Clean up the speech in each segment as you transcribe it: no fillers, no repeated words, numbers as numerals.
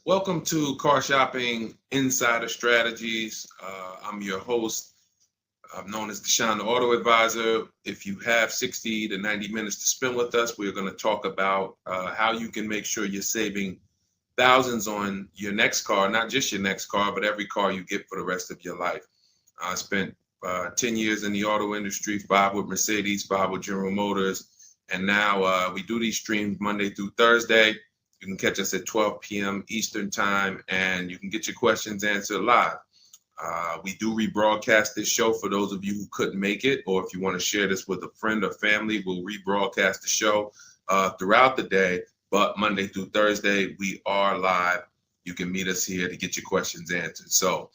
Welcome to Car Shopping Insider Strategies. I'm your host. I'm known as Deshone the Auto Advisor. If you have 60 to 90 minutes to spend with us, we're going to talk about how you can make sure you're saving thousands on your next car, not just your next car, but every car you get for the rest of your life. I spent 10 years in the auto industry, 5 with Mercedes, 5 with General Motors, and now we do these streams Monday through Thursday. You can catch us at 12 p.m. Eastern time, and you can get your questions answered live. We do rebroadcast this show for those of you who couldn't make it, or if you want to share this with a friend or family, we'll rebroadcast the show throughout the day. But Monday through Thursday, we are live. You can meet us here to get your questions answered. So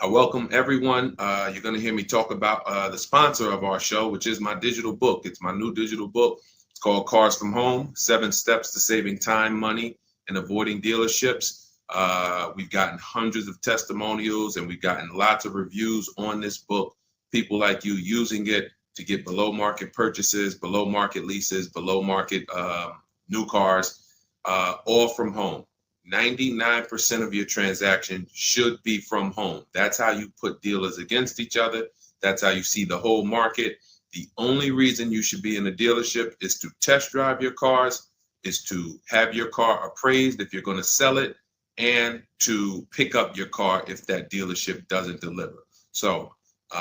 I welcome everyone. You're going to hear me talk about the sponsor of our show, which is my digital book. It's my new digital book. It's called Cars from Home, 7 Steps to Saving Time, Money, and Avoiding Dealerships. We've gotten hundreds of testimonials and we've gotten lots of reviews on this book. People like you using it to get below market purchases, below market leases, below market new cars, all from home. 99% of your transaction should be from home. That's how you put dealers against each other. That's how you see the whole market. The only reason you should be in a dealership is to test drive your cars, is to have your car appraised if you're going to sell it, and to pick up your car if that dealership doesn't deliver. So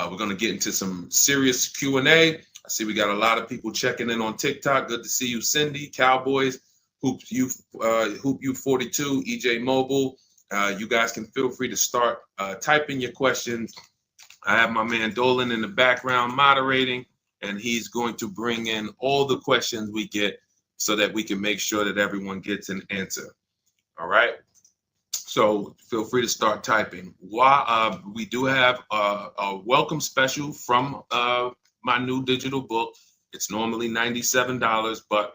we're going to get into some serious Q&A. I see we got a lot of people checking in on TikTok. Good to see you, Cindy, Cowboys, Hoop you 42, EJ Mobile. You guys can feel free to start typing your questions. I have my man Dolan in the background moderating, and he's going to bring in all the questions we get so that we can make sure that everyone gets an answer. All right. So feel free to start typing. We do have a welcome special from my new digital book. It's normally $97, but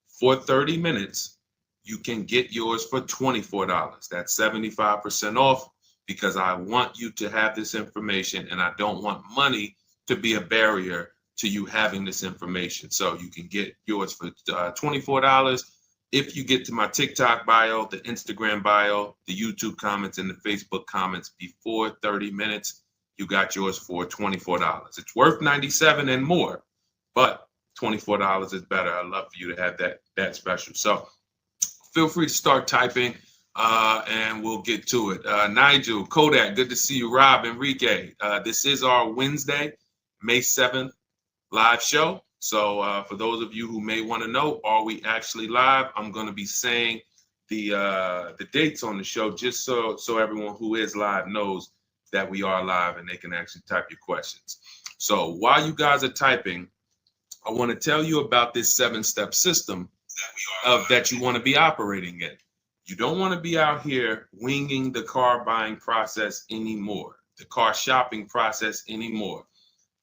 for 30 minutes, you can get yours for $24. That's 75% off because I want you to have this information and I don't want money to be a barrier to you having this information. So you can get yours for $24. If you get to my TikTok bio, the Instagram bio, the YouTube comments, and the Facebook comments before 30 minutes, you got yours for $24. It's worth $97 and more, but $24 is better. I'd love for you to have that special. So feel free to start typing and we'll get to it. Nigel, Kodak, good to see you. Rob, Enrique, this is our Wednesday, May 7th live show. So for those of you who may want to know, are we actually live? I'm going to be saying the dates on the show just so everyone who is live knows that we are live and they can actually type your questions. So while you guys are typing, I want to tell you about this 7-step system that you want to be operating in. You don't want to be out here winging the car buying process anymore, the car shopping process anymore.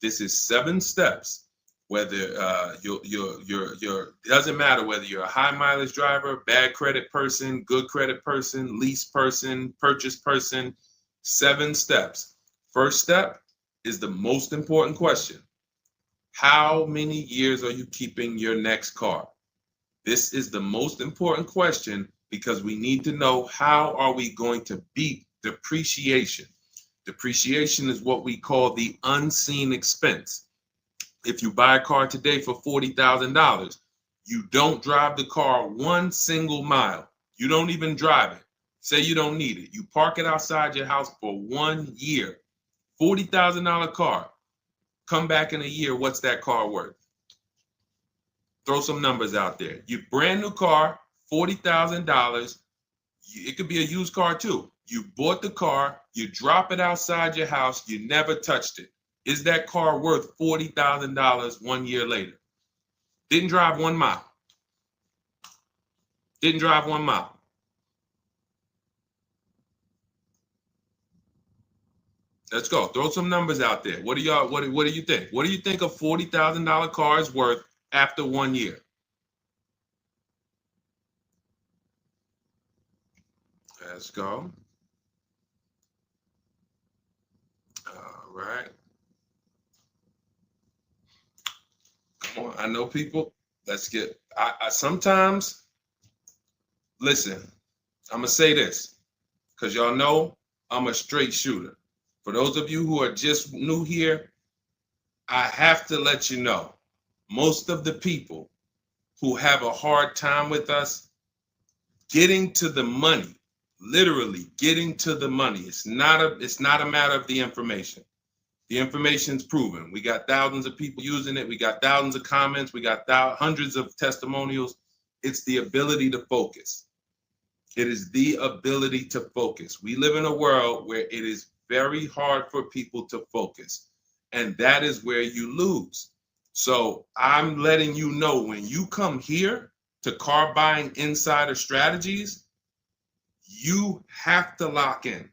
This is 7 steps. Whether it doesn't matter whether you're a high mileage driver, bad credit person, good credit person, lease person, purchase person. 7 steps. First step is the most important question. How many years are you keeping your next car? This is the most important question because we need to know how are we going to beat depreciation. Depreciation is what we call the unseen expense. If you buy a car today for $40,000, you don't drive the car one single mile. You don't even drive it. Say you don't need it. You park it outside your house for 1 year. $40,000 car. Come back in a year, what's that car worth? Throw some numbers out there. Your brand new car, $40,000. It could be a used car too. You bought the car, you drop it outside your house, you never touched it. Is that car worth $40,000 1 year later? Didn't drive 1 mile. Didn't drive 1 mile. Let's go. Throw some numbers out there. What do you think? What do you think a $40,000 car is worth after 1 year? Let's go. All right. Come on. I know people. Let's get. I sometimes listen. I'm going to say this because y'all know I'm a straight shooter. For those of you who are just new here, I have to let you know, most of the people who have a hard time with us getting to the money, literally getting to the money. It's not a matter of the information. The information's proven. We got thousands of people using it. We got thousands of comments. We got hundreds of testimonials. It's the ability to focus. It is the ability to focus. We live in a world where it is very hard for people to focus, and that is where you lose. So I'm letting you know, when you come here to Car Buying Insider Strategies, you have to lock in.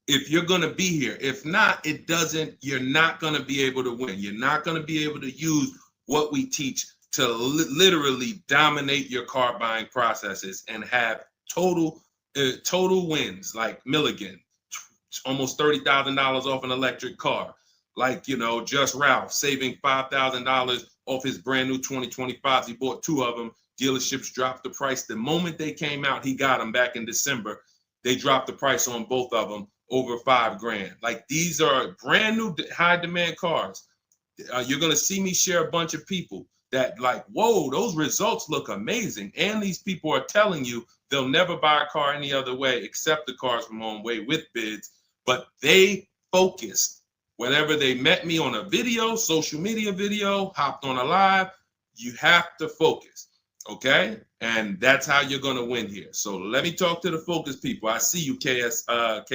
If you're going to be here, if not, you're not going to be able to win. You're not going to be able to use what we teach to literally dominate your car buying processes and have total wins, like Milligan, almost $30,000 off an electric car. Like, Just Ralph saving $5,000 off his brand new 2025s. He bought 2 of them. Dealerships dropped the price. The moment they came out, he got them back in December. They dropped the price on both of them over $5,000. Like, these are brand new high demand cars. You're going to see me share a bunch of people that like, whoa, those results look amazing. And these people are telling you they'll never buy a car any other way except the Cars from Home way with bids. But they focused. Whenever they met me on a video, social media video, hopped on a live, you have to focus, okay? And that's how you're going to win here. So let me talk to the focus people. I see you, KSA.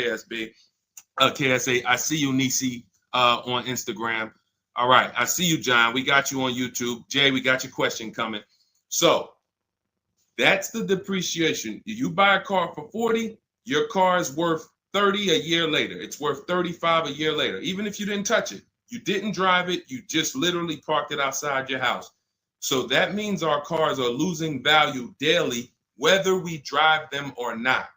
I see you, Nisi, on Instagram. All right, I see you, John. We got you on YouTube. Jay, we got your question coming. So that's the depreciation. You buy a car for 40, your car is worth 30 a year later. It's worth 35 a year later. Even if you didn't touch it, you didn't drive it, you just literally parked it outside your house. So that means our cars are losing value daily, whether we drive them or not.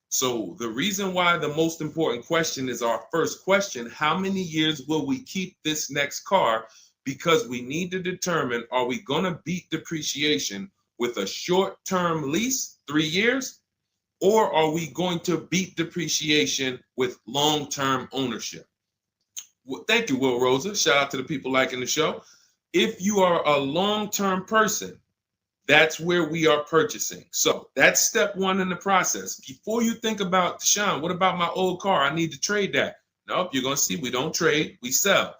So the reason why the most important question is our first question: how many years will we keep this next car? Because we need to determine, are we going to beat depreciation with a short-term lease, 3 years? Or are we going to beat depreciation with long-term ownership? Well, thank you, Will Rosa. Shout out to the people liking the show. If you are a long-term person, that's where we are purchasing. So that's step 1 in the process. Before you think about, Deshaun, what about my old car? I need to trade that. Nope, you're going to see we don't trade, we sell.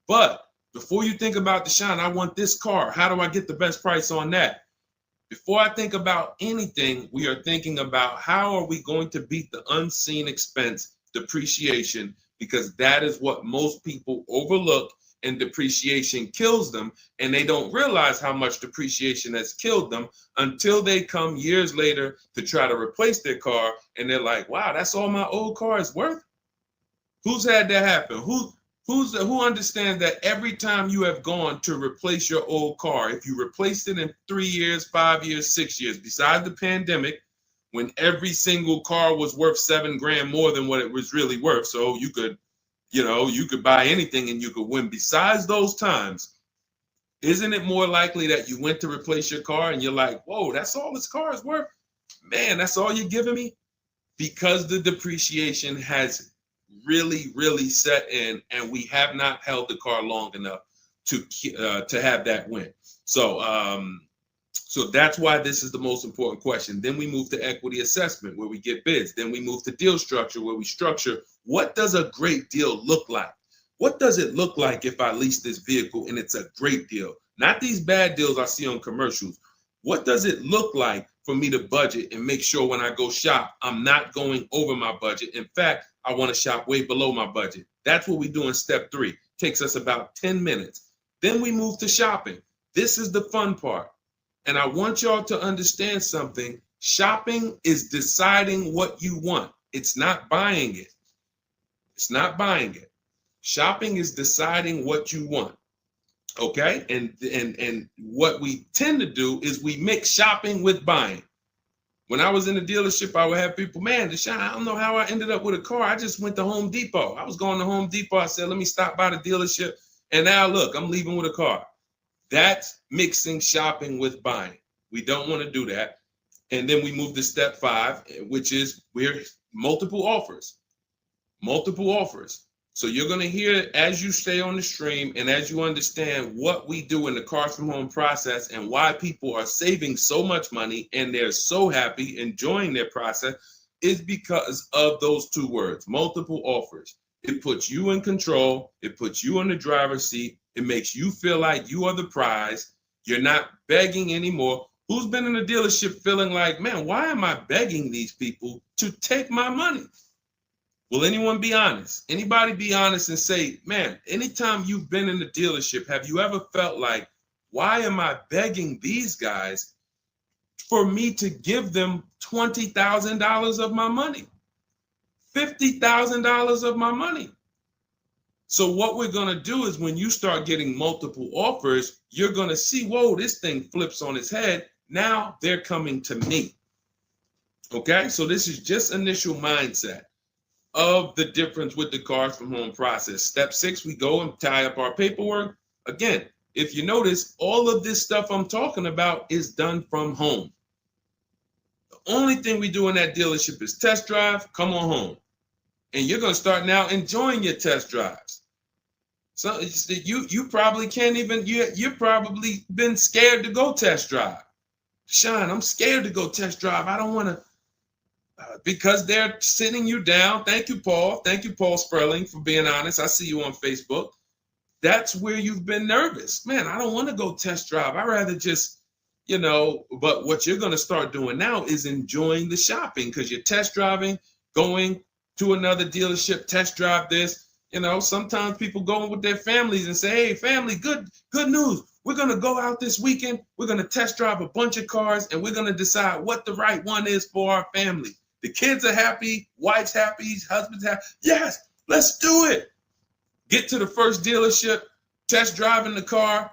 But before you think about, Deshaun, I want this car. How do I get the best price on that? Before I think about anything, we are thinking about how are we going to beat the unseen expense, depreciation, because that is what most people overlook, and depreciation kills them, and they don't realize how much depreciation has killed them until they come years later to try to replace their car, and they're like, wow, that's all my old car is worth? Who's had that happen? Who understands that every time you have gone to replace your old car, if you replaced it in 3 years, 5 years, 6 years, besides the pandemic, when every single car was worth $7,000 more than what it was really worth, so you could buy anything and you could win. Besides those times, isn't it more likely that you went to replace your car and you're like, whoa, that's all this car is worth? Man, that's all you're giving me? Because the depreciation has really set in, and we have not held the car long enough to have that win. So that's why this is the most important question. Then we move to equity assessment, where we get bids. Then we move to deal structure, where we structure, what does a great deal look like? What does it look like if I lease this vehicle and it's a great deal? Not these bad deals I see on commercials. What does it look like for me to budget and make sure when I go shop, I'm not going over my budget? In fact, I want to shop way below my budget. That's what we do in step 3. Takes us about 10 minutes. Then we move to shopping. This is the fun part. And I want y'all to understand something. Shopping is deciding what you want. It's not buying it. It's not buying it. Shopping is deciding what you want. Okay? And what we tend to do is we mix shopping with buying. When I was in the dealership, I would have people, man, Deshaun, I don't know how I ended up with a car. I just went to Home Depot. I was going to Home Depot. I said, let me stop by the dealership. And now look, I'm leaving with a car. That's mixing shopping with buying. We don't want to do that. And then we move to step 5, which is we're multiple offers. Multiple offers. So you're going to hear as you stay on the stream and as you understand what we do in the Cars from Home process and why people are saving so much money and they're so happy enjoying their process is because of those 2 words, multiple offers. It puts you in control. It puts you in the driver's seat. It makes you feel like you are the prize. You're not begging anymore. Who's been in a dealership feeling like, man, why am I begging these people to take my money? Will anyone be honest? Anybody be honest and say, man, anytime you've been in the dealership, have you ever felt like, why am I begging these guys for me to give them $20,000 of my money? $50,000 of my money. So what we're going to do is when you start getting multiple offers, you're going to see, whoa, this thing flips on its head. Now they're coming to me. Okay, so this is just initial mindset of the difference with the Cars from Home process. Step 6, we go and tie up our paperwork. Again, if you notice, all of this stuff I'm talking about is done from home. The only thing we do in that dealership is test drive, come on home. And you're going to start now enjoying your test drives. So you probably can't even, you've probably been scared to go test drive. Sean, I'm scared to go test drive. I don't want to, because they're sitting you down. Thank you, Paul. Thank you, Paul Sperling, for being honest. I see you on Facebook. That's where you've been nervous. Man, I don't want to go test drive. I'd rather just, but what you're going to start doing now is enjoying the shopping because you're test driving, going to another dealership, test drive this. Sometimes people go with their families and say, hey, family, good news. We're going to go out this weekend. We're going to test drive a bunch of cars and we're going to decide what the right one is for our family. The kids are happy, wife's happy, husband's happy. Yes, let's do it. Get to the first dealership, test driving the car.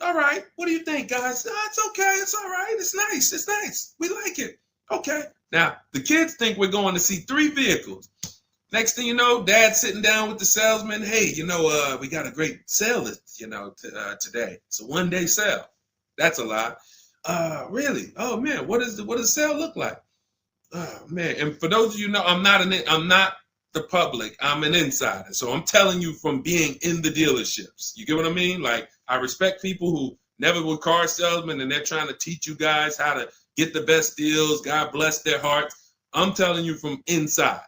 All right, what do you think, guys? Oh, it's okay, it's all right, it's nice, we like it. Okay, now the kids think we're going to see 3 vehicles. Next thing you know, Dad's sitting down with the salesman. Hey, we got a great sale, today. It's a 1-day sale. That's a lie. Really? Oh man, what does the sale look like? Oh man, and for those of you who know, I'm not the public. I'm an insider, so I'm telling you from being in the dealerships. You get what I mean? Like I respect people who never were car salesmen and they're trying to teach you guys how to get the best deals. God bless their hearts. I'm telling you from inside.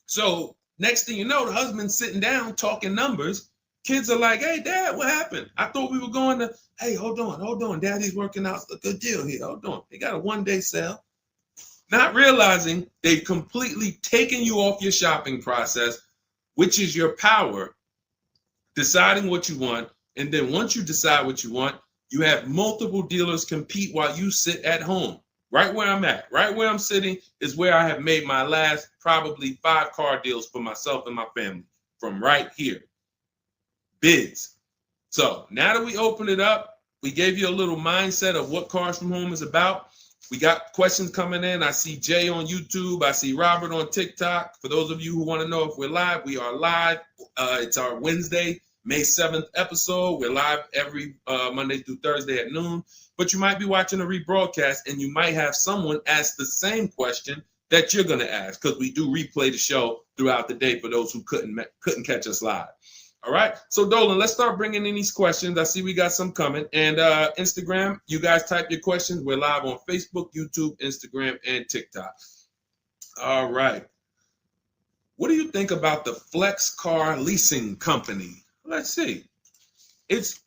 So next thing you know, the husband's sitting down talking numbers. Kids are like, hey, Dad, what happened? I thought we were going to, hey, hold on. Daddy's working out a good deal here. Hold on. They got a 1-day sale. Not realizing they've completely taken you off your shopping process, which is your power, deciding what you want. And then once you decide what you want, you have multiple dealers compete while you sit at home. Right where I'm at, right where I'm sitting is where I have made my last probably 5 car deals for myself and my family from right here. Bids. So now that we open it up, we gave you a little mindset of what Cars from Home is about. We got questions coming in. I see Jay on YouTube. I see Robert on TikTok. For those of you who want to know if we're live, we are live. It's our Wednesday, May 7th episode. We're live every Monday through Thursday at noon. But you might be watching a rebroadcast and you might have someone ask the same question that you're going to ask because we do replay the show throughout the day for those who couldn't catch us live. All right. So Dolan, let's start bringing in these questions. I see we got some coming. And Instagram, you guys type your questions. We're live on Facebook, YouTube, Instagram, and TikTok. All right. What do you think about the Flex Car Leasing Company? Let's see. It's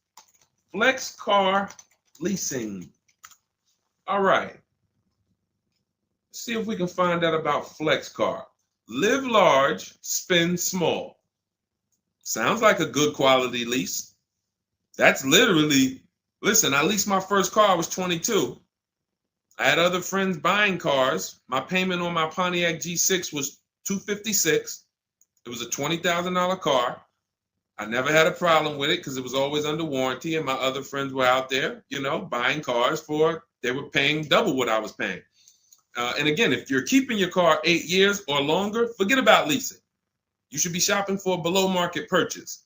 Flex Car Leasing. All right. Let's see if we can find out about Flex Car. Live large, spend small. Sounds like a good quality lease. That's literally, listen, I leased my first car, I was 22. I had other friends buying cars. My payment on my Pontiac G6 was $256. It was a $20,000 car. I never had a problem with it because it was always under warranty and my other friends were out there, buying cars they were paying double what I was paying. And again, if you're keeping your car 8 years or longer, forget about leasing. You should be shopping for a below market purchase.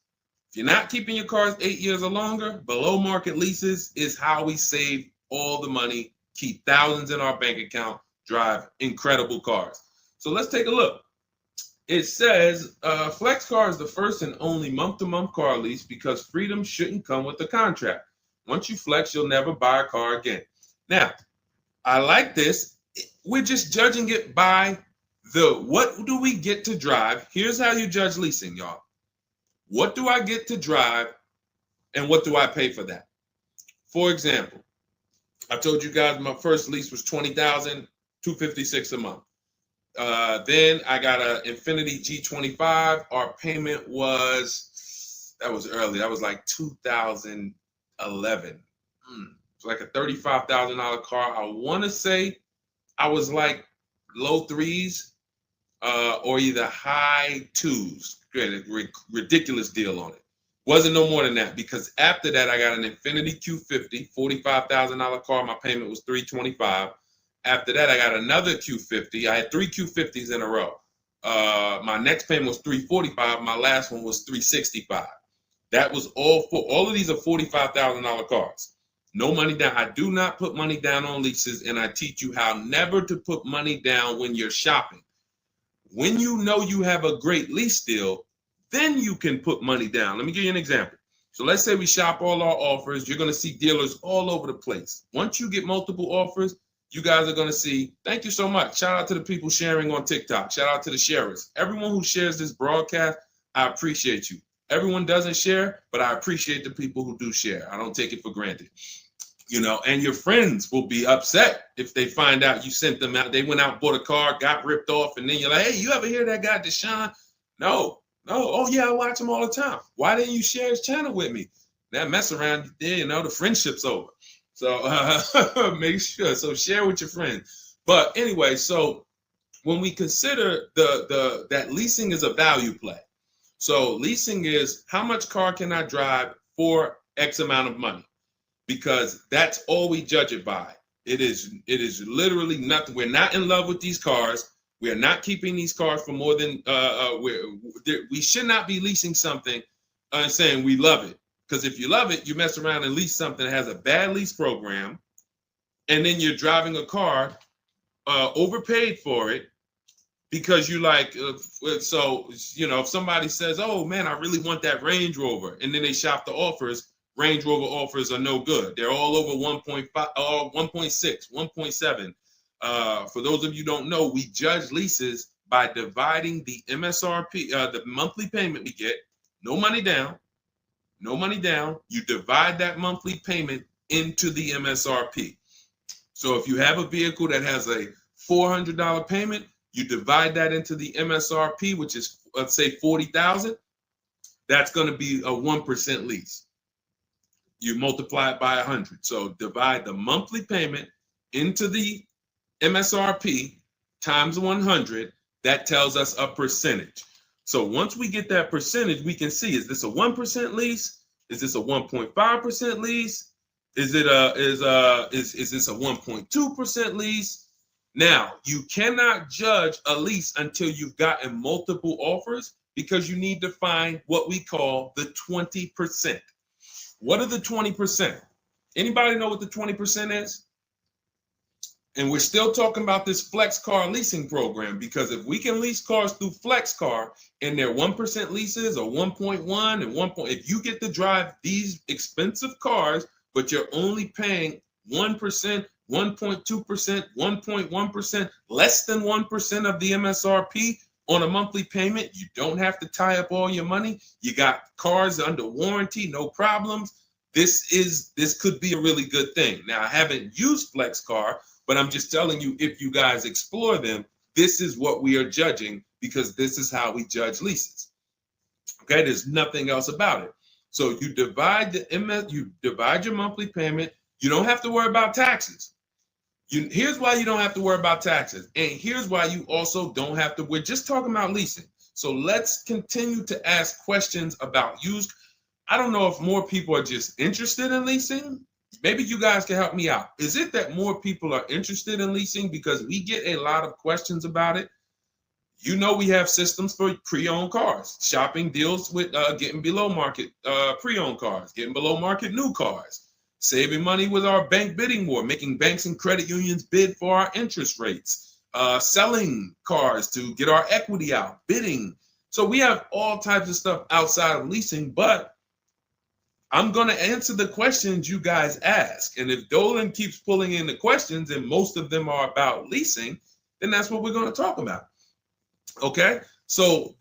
If you're not keeping your cars 8 years or longer, below market leases is how we save all the money keep thousands in our bank account, drive incredible cars. So let's take a look. It says Flex Car is the first and only month-to-month car lease because freedom shouldn't come with a contract. Once you flex, you'll never buy a car again. Now, I like this. We're just judging it by what do we get to drive? Here's how you judge leasing, y'all. What do I get to drive and what do I pay for that? For example, I told you guys my first lease was $20,256 a month. Then I got an Infiniti G25. Our payment was, that was early. That was like 2011. It's like a $35,000 car. I want to say I was like low threes or either high twos. Ridiculous deal on it. Wasn't no more than that because after that I got an Infiniti Q50, $45,000 car. My payment was $325. After that I got another Q50. I had 3 Q50s in a row. My next payment was $345. My last one was $365. That was all of these are $45,000 cars. No money down. I do not put money down on leases, and I teach you how never to put money down when you're shopping. When you know you have a great lease deal, then you can put money down. Let me give you an example. So let's say we shop all our offers. You're going to see dealers all over the place. Once you get multiple offers, you guys are going to see, thank you so much. Shout out to the people sharing on TikTok. Shout out to the sharers. Everyone who shares this broadcast, I appreciate you. Everyone doesn't share, but I appreciate the people who do share. I don't take it for granted. You know, and your friends will be upset if they find out you sent them out. They went out, bought a car, got ripped off, and then you're like, hey, you ever hear that guy, Deshone? No. Oh, yeah, I watch him all the time. Why didn't you share his channel with me? That mess around, you know, the friendship's over. So make sure. So share with your friends. But anyway, so when we consider that leasing is a value play. So leasing is how much car can I drive for X amount of money? Because that's all we judge it by. It is literally nothing. We're not in love with these cars. We are not keeping these cars for more than we should not be leasing something and saying we love it. Because if you love it, you mess around and lease something that has a bad lease program, and then you're driving a car overpaid for it because you like. So you know, if somebody says, "Oh man, I really want that Range Rover," and then they shop the offers. Range Rover offers are no good. They're all over 1.5, 1.6, 1.7. For those of you who don't know, we judge leases by dividing the MSRP, the monthly payment we get, no money down. You divide that monthly payment into the MSRP. So if you have a vehicle that has a $400 payment, you divide that into the MSRP, which is, let's say, $40,000. That's going to be a 1% lease. You multiply it by 100. So divide the monthly payment into the MSRP times 100. That tells us a percentage. So once we get that percentage, we can see, is this a 1% lease? Is this a 1.5% lease? Is this a 1.2% lease? Now, you cannot judge a lease until you've gotten multiple offers because you need to find what we call the 20%. What are the 20%? Anybody know what the 20% is? And we're still talking about this Flex Car leasing program because if we can lease cars through Flex Car and they're 1% leases or 1.1 and 1. If you get to drive these expensive cars, but you're only paying 1%, 1.2%, 1.1%, less than 1% of the MSRP on a monthly payment, you don't have to tie up all your money. You got cars under warranty, no problems. This could be a really good thing. Now, I haven't used Flex Car, but I'm just telling you, if you guys explore them, this is what we are judging because this is how we judge leases. Okay, there's nothing else about it. So you divide your monthly payment. You don't have to worry about taxes. Here's why you don't have to worry about taxes. And here's why you also don't have to. We're just talking about leasing. So let's continue to ask questions about used. I don't know if more people are just interested in leasing. Maybe you guys can help me out. Is it that more people are interested in leasing because we get a lot of questions about it? You know, we have systems for pre-owned cars. Shopping deals with getting below market pre-owned cars, getting below market new cars. saving money with our bank bidding war, making banks and credit unions bid for our interest rates, selling cars to get our equity out, bidding. So we have all types of stuff outside of leasing, but I'm going to answer the questions you guys ask. And if Dolan keeps pulling in the questions and most of them are about leasing, then that's what we're going to talk about. Okay? So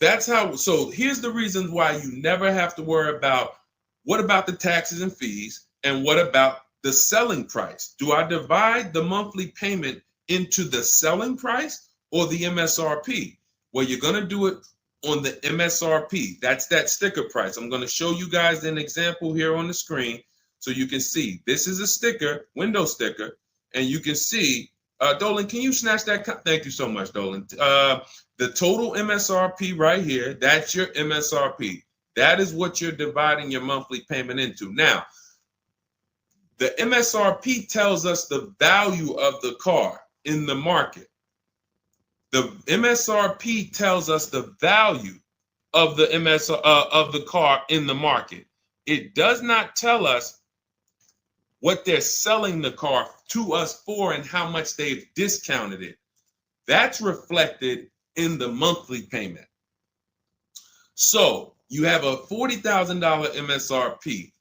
so here's the reasons why you never have to worry about what about the taxes and fees and what about the selling price? Do I divide the monthly payment into the selling price or the MSRP? Well, you're going to do it on the MSRP. That's that sticker price. I'm going to show you guys an example here on the screen so you can see. This is a sticker, window sticker, and you can see, Dolan, can you snatch that? Thank you so much, Dolan. The total MSRP right here, that's your MSRP. That is what you're dividing your monthly payment into. Now, the MSRP tells us the value of the car in the market. The MSRP tells us the value of the of the car in the market. It does not tell us what they're selling the car to us for and how much they've discounted it. That's reflected in the monthly payment. So you have a $40,000 MSRP.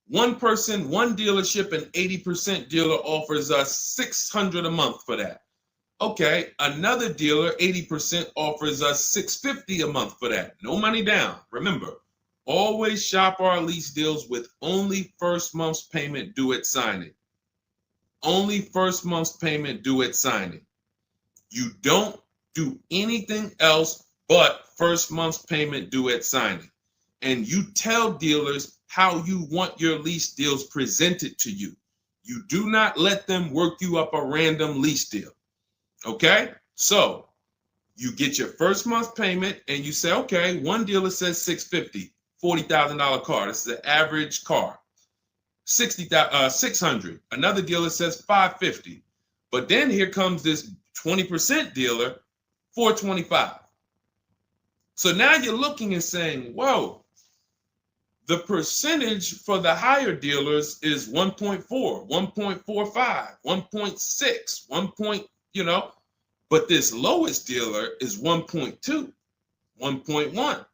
One person, one dealership, an 80% dealer offers us $600 a month for that. Okay, another dealer, 80%, offers us $650 a month for that. No money down. Remember, always shop our lease deals with only first month's payment due at signing. Only first month's payment due at signing. You don't do anything else but first month's payment due at signing. And you tell dealers how you want your lease deals presented to you. You do not let them work you up a random lease deal. Okay, so you get your first month payment and you say, okay, one dealer says $650, $40,000 car. This is an average car. $600. Another dealer says $550. But then here comes this 20% dealer, $425. So now you're looking and saying, whoa, the percentage for the higher dealers is 1.4, 1.45, 1.6, but this lowest dealer is 1.2, 1.1.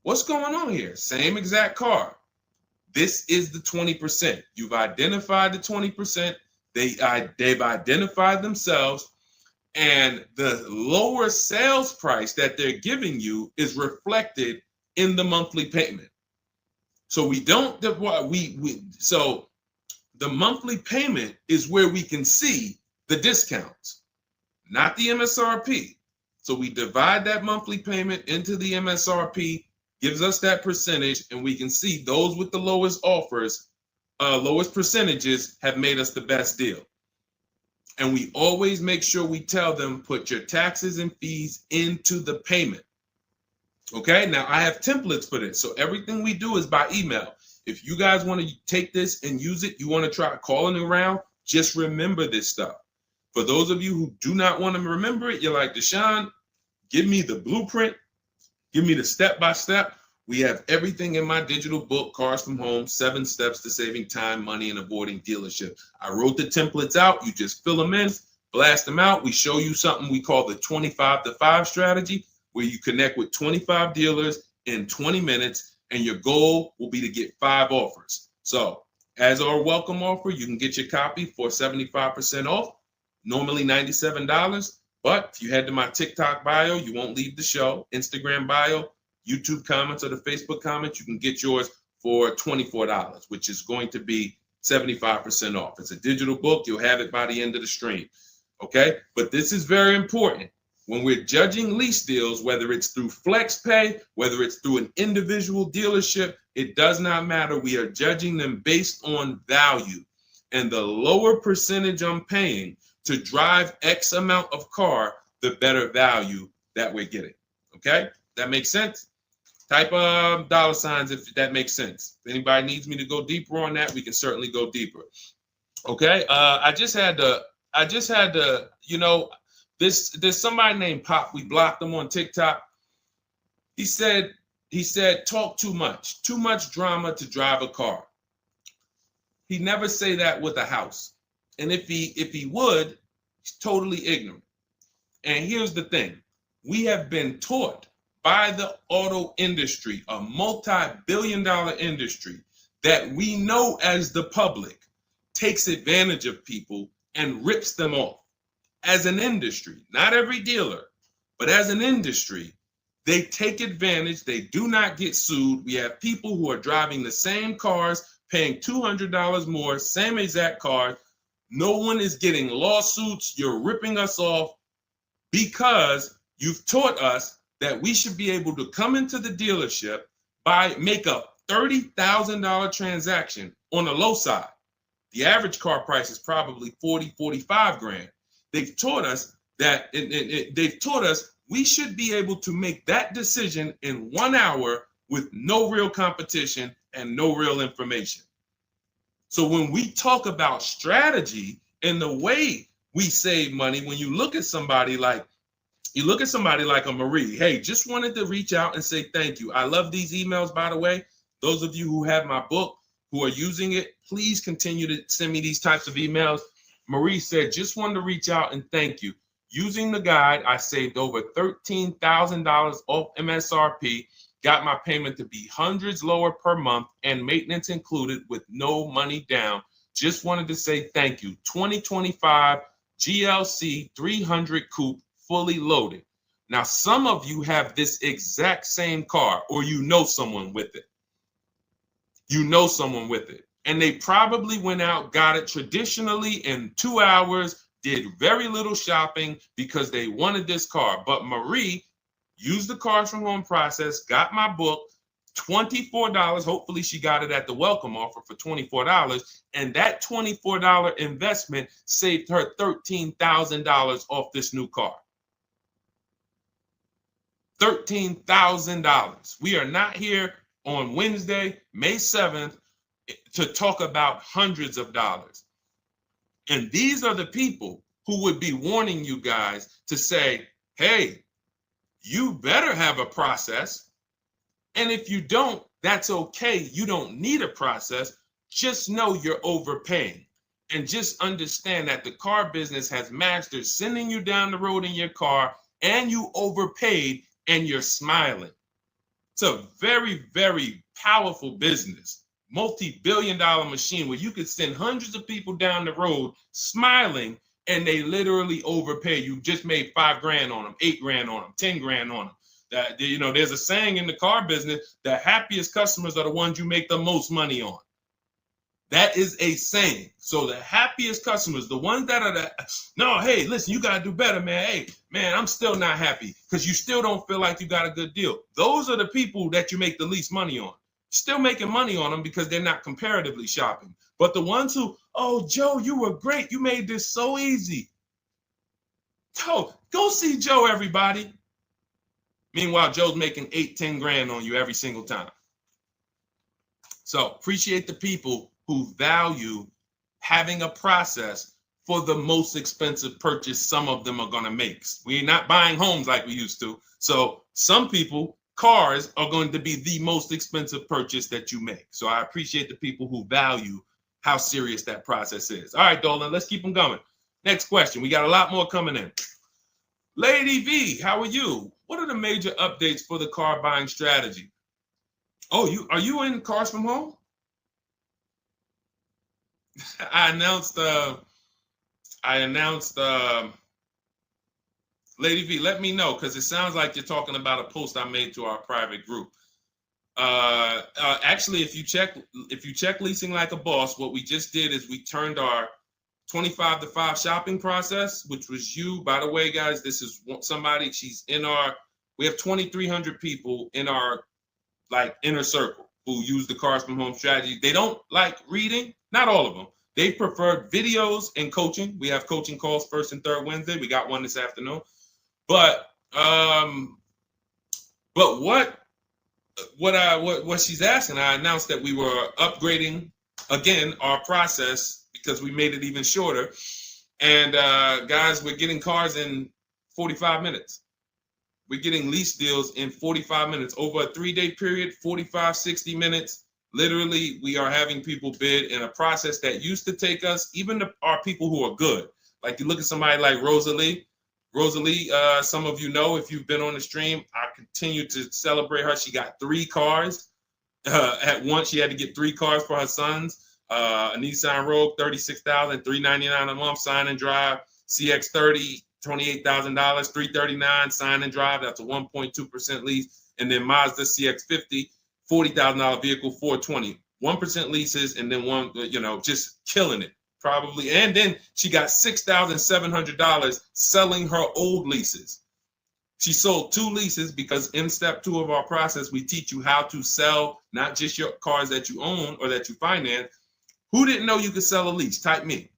What's going on here? Same exact car. This is the 20%. You've identified the 20%. They've identified themselves, and the lower sales price that they're giving you is reflected in the monthly payment. So so the monthly payment is where we can see the discounts, not the MSRP. So we divide that monthly payment into the MSRP, gives us that percentage, and we can see those with the lowest offers, lowest percentages have made us the best deal. And we always make sure we tell them, put your taxes and fees into the payment. Okay, now I have templates for this. So everything we do is by email. If you guys want to take this and use it, you want to try calling around, just remember this stuff. For those of you who do not want to remember it, you're like, Deshone, give me the blueprint, give me the step-by-step. We have everything in my digital book, Cars from Home, 7 Steps to Saving Time, Money, and Avoiding Dealership. I wrote the templates out. You just fill them in, blast them out. We show you something we call the 25-to-5 strategy, where you connect with 25 dealers in 20 minutes, and your goal will be to get 5 offers. So as our welcome offer, you can get your copy for 75% off, normally $97. But if you head to my TikTok bio, you won't leave the show, Instagram bio, YouTube comments, or the Facebook comments, you can get yours for $24, which is going to be 75% off. It's a digital book. You'll have it by the end of the stream. Okay? But this is very important. When we're judging lease deals, whether it's through FlexPay, whether it's through an individual dealership, it does not matter. We are judging them based on value. And the lower percentage I'm paying to drive X amount of car, the better value that we're getting. Okay? That makes sense? Type dollar signs if that makes sense. If anybody needs me to go deeper on that, we can certainly go deeper. Okay? I just had to, there's somebody named Pop. We blocked him on TikTok. He said, talk too much drama to drive a car. He never say that with a house. And if he would, he's totally ignorant. And here's the thing. We have been taught by the auto industry, a multi-billion-dollar industry, that we know as the public takes advantage of people and rips them off. As an industry, not every dealer, but as an industry, they take advantage. They do not get sued. We have people who are driving the same cars, paying $200 more, same exact car. No one is getting lawsuits. You're ripping us off because you've taught us that we should be able to come into the dealership, make a $30,000 transaction on the low side. The average car price is probably 40, 45 grand. They've taught us that they've taught us we should be able to make that decision in 1 hour with no real competition and no real information. So when we talk about strategy and the way we save money, when you look at somebody like a Marie, hey, just wanted to reach out and say thank you. I love these emails, by the way. Those of you who have my book, who are using it, please continue to send me these types of emails. Marie said, just wanted to reach out and thank you. Using the guide, I saved over $13,000 off MSRP, got my payment to be hundreds lower per month and maintenance included with no money down. Just wanted to say thank you. 2025 GLC 300 coupe fully loaded. Now, some of you have this exact same car or you know someone with it. You know someone with it. And they probably went out, got it traditionally in 2 hours, did very little shopping because they wanted this car. But Marie used the cars from home process, got my book, $24. Hopefully she got it at the welcome offer for $24. And that $24 investment saved her $13,000 off this new car. $13,000. We are not here on Wednesday, May 7th, to talk about hundreds of dollars. And these are the people who would be warning you guys to say, hey, you better have a process. And if you don't, that's okay. You don't need a process. Just know you're overpaying. And just understand that the car business has mastered sending you down the road in your car and you overpaid and you're smiling. It's a very, very powerful business, multi-billion-dollar machine where you could send hundreds of people down the road smiling and they literally overpay. You just made $5 grand on them, $8 grand on them, 10 grand on them. That, you know, there's a saying in the car business, the happiest customers are the ones you make the most money on. That is a saying. So the happiest customers, the ones that are no, hey, listen, you got to do better, man. Hey, man, I'm still not happy because you still don't feel like you got a good deal. Those are the people that you make the least money on. Still making money on them because they're not comparatively shopping. But the ones who, oh, Joe, you were great. You made this so easy. Go see Joe, everybody. Meanwhile, Joe's making 8, 10 grand on you every single time. So appreciate the people who value having a process for the most expensive purchase some of them are going to make. We're not buying homes like we used to. So some people, cars are going to be the most expensive purchase that you make. So I appreciate the people who value how serious that process is. All right, Dolan, let's keep them going. Next question. We got a lot more coming in. Lady V, how are you? What are the major updates for the car buying strategy? Oh, are you in Cars from Home? I announced Lady V, let me know because it sounds like you're talking about a post I made to our private group. Actually, if you check Leasing Like a Boss, what we just did is we turned our 25 to 5 shopping process, which was you. By the way, guys, this is somebody, we have 2,300 people in our inner circle who use the Cars from Home strategy. They don't like reading, not all of them. They prefer videos and coaching. We have coaching calls first and third Wednesday. We got one this afternoon. But what she's asking, I announced that we were upgrading again our process because we made it even shorter. And guys, we're getting cars in 45 minutes. We're getting lease deals in 45 minutes over a 3-day period, 45, 60 minutes. Literally, we are having people bid in a process that used to take us, even our people who are good. Like you look at somebody like Rosalie. Rosalie, some of you know if you've been on the stream, I continue to celebrate her. She got 3 cars. At once, she had to get 3 cars for her sons. A Nissan Rogue, $36,000, $399 a month, sign and drive. CX-30, $28,000, $339 sign and drive. That's a 1.2% lease. And then Mazda CX-50, $40,000 vehicle, $420. 1% leases, and then one, just killing it. Probably. And then she got $6,700 selling her old leases. She sold 2 leases because in step 2 of our process, we teach you how to sell not just your cars that you own or that you finance. Who didn't know you could sell a lease? Type me.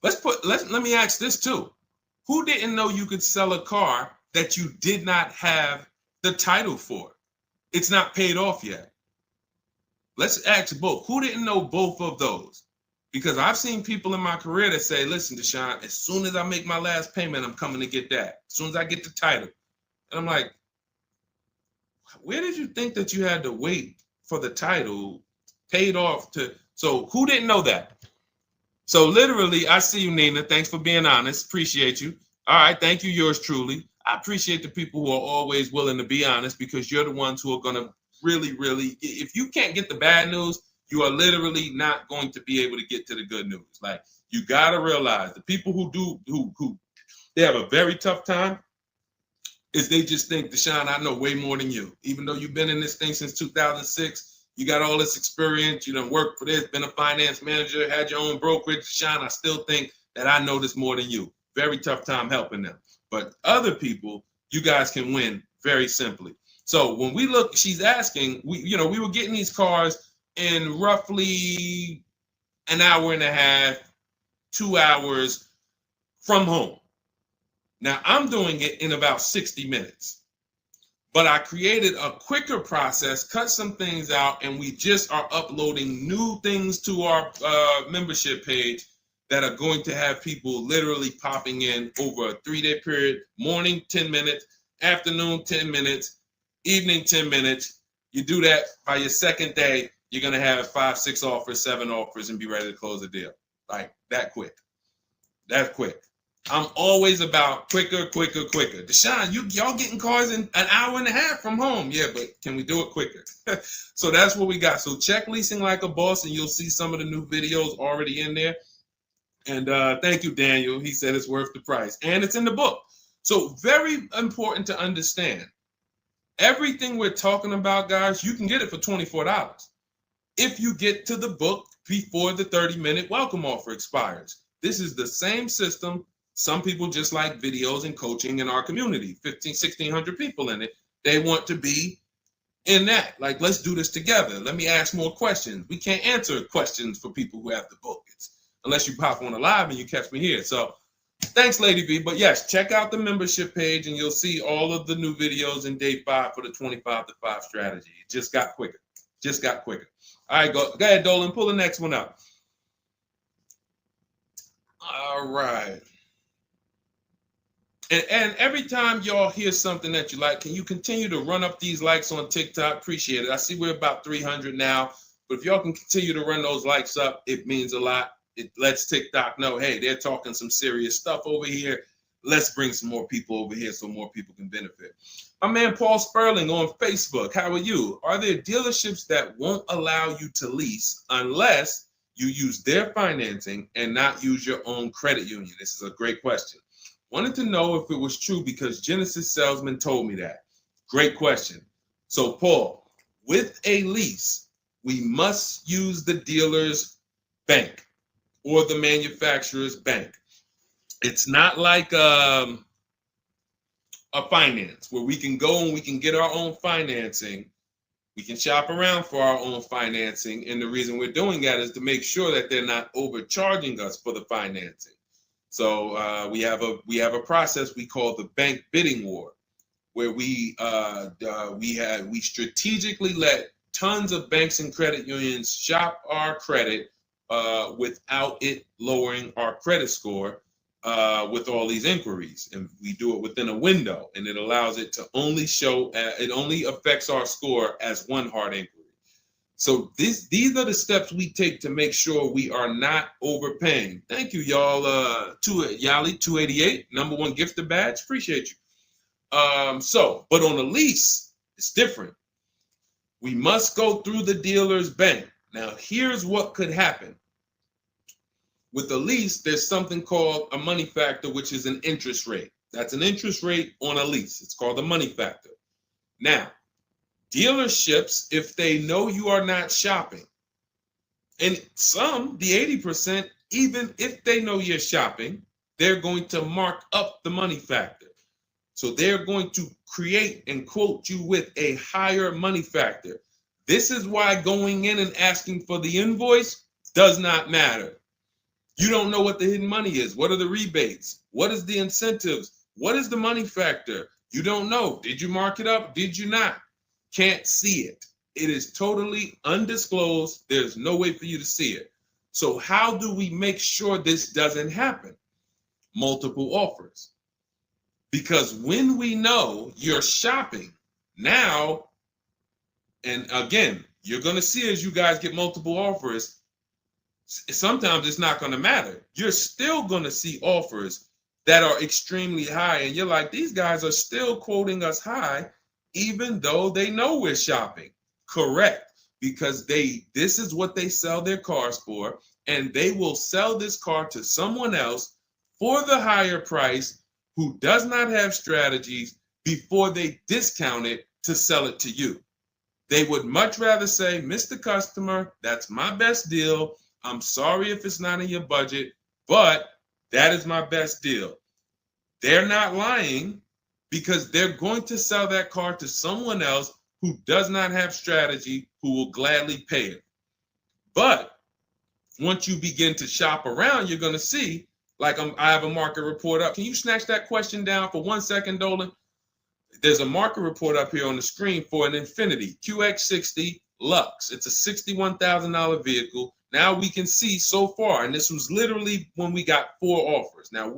Let me ask this too. Who didn't know you could sell a car that you did not have the title for? It's not paid off yet. Let's ask both. Who didn't know both of those? Because I've seen people in my career that say, listen, Deshone, as soon as I make my last payment, I'm coming to get that. As soon as I get the title. And I'm like, where did you think that you had to wait for the title paid off to? So who didn't know that? So literally, I see you, Nina. Thanks for being honest. Appreciate you. All right. Thank you, yours truly. I appreciate the people who are always willing to be honest, because you're the ones who are going to really, if you can't get the bad news, you are literally not going to be able to get to the good news. Like, you got to realize the people who they have a very tough time is they just think, Deshone, I know way more than you. Even though you've been in this thing since 2006, you got all this experience, you done worked for this, been a finance manager, had your own brokerage. Deshone, I still think that I know this more than you. Very tough time helping them. But other people, you guys can win very simply. So when we look, she's asking, we were getting these cars in roughly an hour and a half, 2 hours from home. Now I'm doing it in about 60 minutes, but I created a quicker process, cut some things out, and we just are uploading new things to our membership page that are going to have people literally popping in over a 3-day period. Morning, 10 minutes, afternoon, 10 minutes, evening, 10 minutes. You do that by your second day, you're going to have 5, 6 offers, 7 offers, and be ready to close the deal. Like that quick. That quick. I'm always about quicker. Deshone, y'all getting cars in an hour and a half from home. Yeah, but can we do it quicker? So that's what we got. So check Leasing Like a Boss, and you'll see some of the new videos already in there. And thank you, Daniel. He said it's worth the price. And it's in the book. So very important to understand. Everything we're talking about, guys, you can get it for $24 if you get to the book before the 30-minute welcome offer expires. This is the same system. Some people just like videos and coaching in our community, 1,600 people in it. They want to be in that. Like, let's do this together. Let me ask more questions. We can't answer questions for people who have the book. Unless you pop on a live and you catch me here. So thanks, Lady V. But yes, check out the membership page and you'll see all of the new videos in day 5 for the 25 to 5 strategy. It just got quicker. All right, go ahead, Dolan. Pull the next one up. All right. And every time y'all hear something that you like, can you continue to run up these likes on TikTok? Appreciate it. I see we're about 300 now. But if y'all can continue to run those likes up, it means a lot. It lets TikTok know, hey, they're talking some serious stuff over here. Let's bring some more people over here so more people can benefit. My man Paul Sperling on Facebook. How are you? Are there dealerships that won't allow you to lease unless you use their financing and not use your own credit union? This is a great question. Wanted to know if it was true because Genesis Salesman told me that. Great question. So Paul, with a lease, we must use the dealer's bank or the manufacturer's bank. It's not like a finance where we can go and we can get our own financing. We can shop around for our own financing. And the reason we're doing that is to make sure that they're not overcharging us for the financing. So we have a process we call the bank bidding war, where we strategically let tons of banks and credit unions shop our credit without it lowering our credit score with all these inquiries. And we do it within a window, and it allows it to only show, it only affects our score as one hard inquiry. So these are the steps we take to make sure we are not overpaying. Thank you, y'all. Yali 288, #1 gifted badge. Appreciate you. But on a lease, it's different. We must go through the dealer's bank. Now, here's what could happen. With a lease, there's something called a money factor, which is an interest rate. That's an interest rate on a lease. It's called a money factor. Now, dealerships, if they know you are not shopping, and some, the 80%, even if they know you're shopping, they're going to mark up the money factor. So they're going to create and quote you with a higher money factor. This is why going in and asking for the invoice does not matter. You don't know what the hidden money is. What are the rebates? What is the incentives? What is the money factor? You don't know. Did you mark it up? Did you not? Can't see it. It is totally undisclosed. There's no way for you to see it. So how do we make sure this doesn't happen? Multiple offers. Because when we know you're shopping now, and again, you're going to see as you guys get multiple offers, sometimes it's not going to matter. You're still going to see offers that are extremely high. And you're like, these guys are still quoting us high, even though they know we're shopping. Correct. Because this is what they sell their cars for. And they will sell this car to someone else for the higher price who does not have strategies before they discount it to sell it to you. They would much rather say, Mr. Customer, that's my best deal. I'm sorry if it's not in your budget, but that is my best deal. They're not lying because they're going to sell that car to someone else who does not have strategy, who will gladly pay it. But once you begin to shop around, you're going to see, like I have a market report up. Can you snatch that question down for 1 second, Dolan? There's a market report up here on the screen for an Infiniti QX60 Lux. It's a $61,000 vehicle. Now we can see so far, and this was literally when we got 4 offers. Now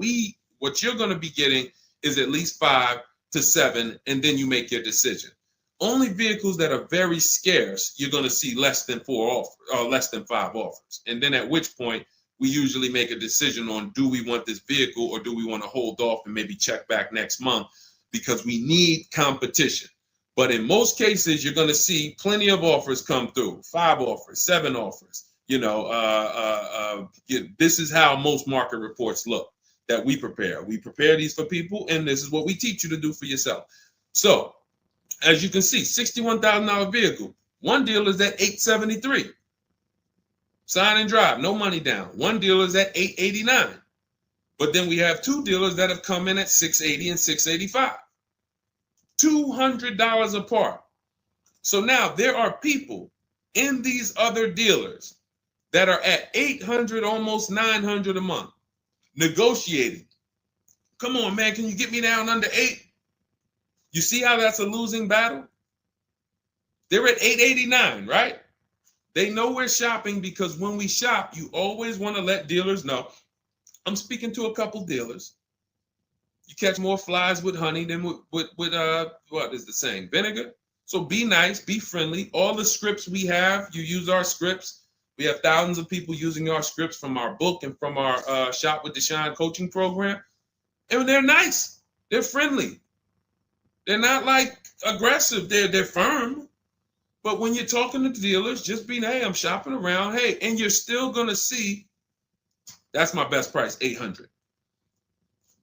what you're going to be getting is at least 5 to 7, and then you make your decision. Only vehicles that are very scarce, you're going to see less than 4 offers, or less than 5 offers. And then at which point, we usually make a decision on, do we want this vehicle or do we want to hold off and maybe check back next month, because we need competition. But in most cases, you're going to see plenty of offers come through, 5 offers, 7 offers. This is how most market reports look that we prepare. We prepare these for people, and this is what we teach you to do for yourself. So as you can see, $61,000 vehicle. One deal is at $873. Sign and drive, no money down. One dealer is at $889. But then we have 2 dealers that have come in at $680 and $685. $200 apart. So now there are people in these other dealers that are at $800, almost $900 a month, negotiating. Come on, man, can you get me down under 8? You see how that's a losing battle? They're at $889, right? They know we're shopping, because when we shop, you always want to let dealers know. I'm speaking to a couple dealers. You catch more flies with honey than with what is the saying? Vinegar. So be nice, be friendly. All the scripts we have, you use our scripts. We have thousands of people using our scripts from our book and from our Shop with Deshone coaching program. And they're nice. They're friendly. They're not like aggressive. They're firm. But when you're talking to dealers, just be, hey, I'm shopping around. Hey, and you're still going to see, that's my best price, $800.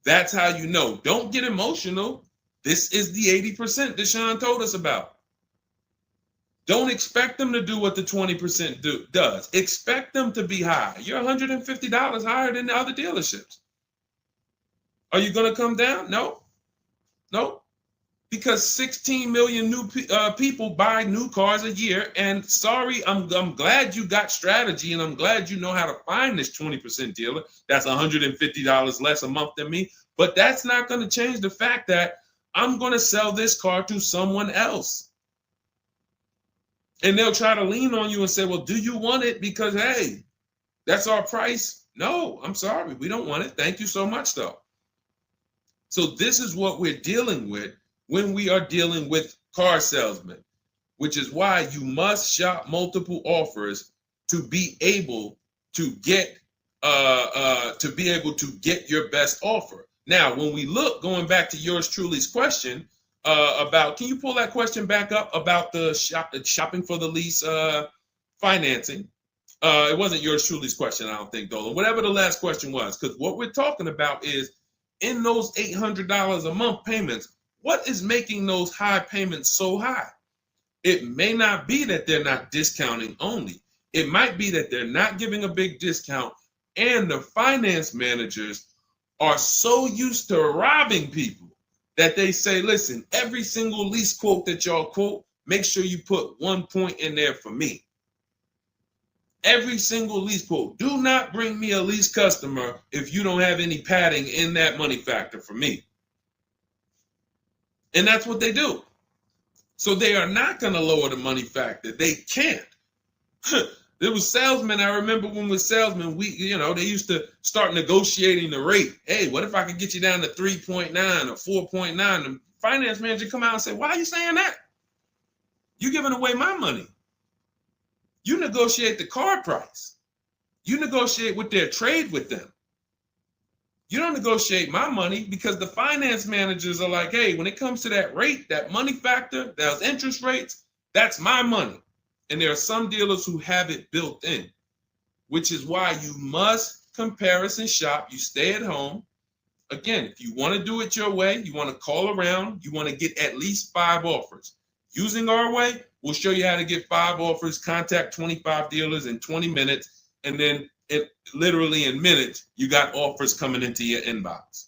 That's how you know. Don't get emotional. This is the 80% Deshone told us about. Don't expect them to do what the 20% does. Expect them to be high. You're $150 higher than the other dealerships. Are you going to come down? No. No. Because 16 million new people buy new cars a year. And sorry, I'm glad you got strategy, and I'm glad you know how to find this 20% dealer that's $150 less a month than me. But that's not going to change the fact that I'm going to sell this car to someone else. And they'll try to lean on you and say, well, do you want it? Because, hey, that's our price. No, I'm sorry. We don't want it. Thank you so much, though. So this is what we're dealing with when we are dealing with car salesmen. which is why you must shop multiple offers to be able to get your best offer. Now, when we look, going back to yours truly's question about, can you pull that question back up about the shopping for the lease financing? It wasn't yours truly's question, I don't think, Dolan. Whatever the last question was, because what we're talking about is in those $800 a month payments, what is making those high payments so high? It may not be that they're not discounting only. It might be that they're not giving a big discount, and the finance managers are so used to robbing people that they say, listen, every single lease quote that y'all quote, make sure you put 1 point in there for me. Every single lease quote. Do not bring me a lease customer if you don't have any padding in that money factor for me. And that's what they do. So they are not going to lower the money factor. They can't. There was salesmen. I remember when we were salesmen, they used to start negotiating the rate. Hey, what if I could get you down to 3.9 or 4.9? The finance manager come out and say, why are you saying that? You're giving away my money. You negotiate the car price. You negotiate with their trade with them. You don't negotiate my money, because the finance managers are like, hey, when it comes to that rate, that money factor, those interest rates, that's my money. And there are some dealers who have it built in, which is why you must comparison shop. You stay at home. Again, if you want to do it your way, you want to call around, you want to get at least 5 offers. Using our way, we'll show you how to get 5 offers, contact 25 dealers in 20 minutes, and then literally in minutes, you got offers coming into your inbox.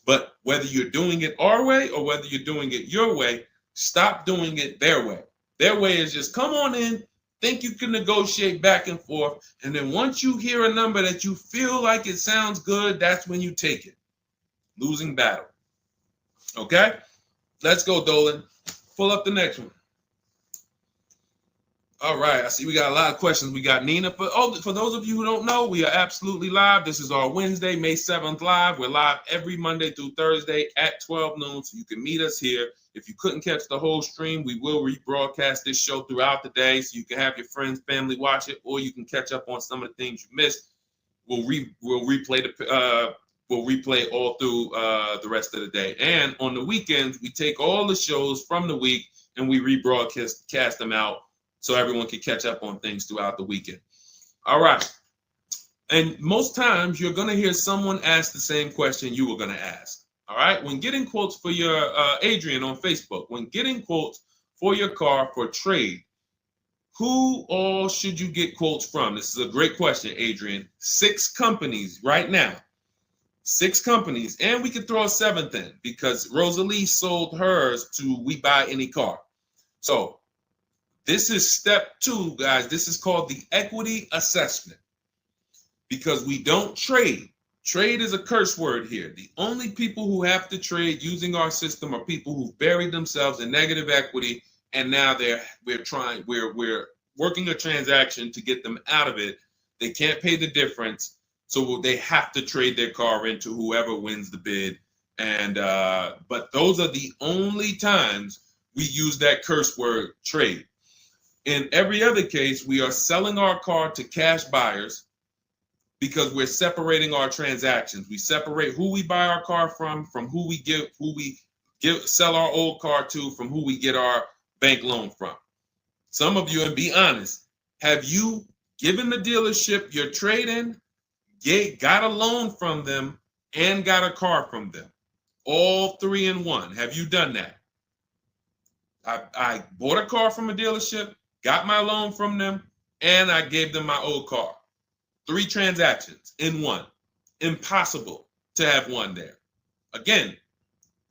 But whether you're doing it our way or whether you're doing it your way, stop doing it their way. Their way is just come on in, think you can negotiate back and forth, and then once you hear a number that you feel like it sounds good, that's when you take it. Losing battle. Okay? Let's go, Dolan. Pull up the next one. All right, I see we got a lot of questions. We got Nina. For those of you who don't know, we are absolutely live. This is our Wednesday, May 7th live. We're live every Monday through Thursday at 12 noon, so you can meet us here. If you couldn't catch the whole stream, we will rebroadcast this show throughout the day, so you can have your friends, family watch it, or you can catch up on some of the things you missed. We'll replay all through the rest of the day. And on the weekends, we take all the shows from the week and we rebroadcast them out, so everyone can catch up on things throughout the weekend. All right. And most times you're going to hear someone ask the same question you were going to ask. All right. When getting quotes for your Adrian on Facebook, when getting quotes for your car for trade, who all should you get quotes from? This is a great question, Adrian. 6 companies right now. 6 companies. And we could throw a 7th in because Rosalie sold hers to We Buy Any Car. So this is step 2, guys. This is called the equity assessment, because we don't trade. Trade is a curse word here. The only people who have to trade using our system are people who've buried themselves in negative equity, and now we're working a transaction to get them out of it. They can't pay the difference, so they have to trade their car into whoever wins the bid. And but those are the only times we use that curse word, trade. In every other case, we are selling our car to cash buyers because we're separating our transactions. We separate who we buy our car from who we sell our old car to, from who we get our bank loan from. Some of you, and be honest, have you given the dealership your trade-in, got a loan from them, and got a car from them? All 3 in one. Have you done that? I bought a car from a dealership, got my loan from them, and I gave them my old car. 3 transactions in one. Impossible to have one there. Again,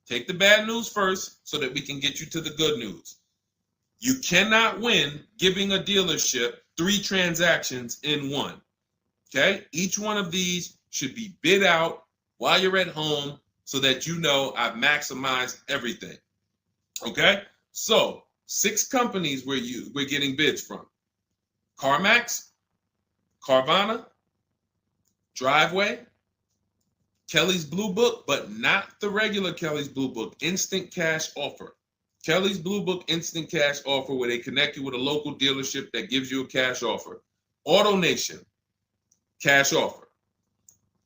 take the bad news first so that we can get you to the good news. You cannot win giving a dealership 3 transactions in one. Okay? Each one of these should be bid out while you're at home so that you know I've maximized everything. Okay? So 6 companies we're getting bids from: CarMax, Carvana, Driveway, Kelly's Blue Book, but not the regular Kelly's Blue Book, Instant Cash Offer. Kelly's Blue Book Instant Cash Offer, where they connect you with a local dealership that gives you a cash offer. Auto Nation, cash offer.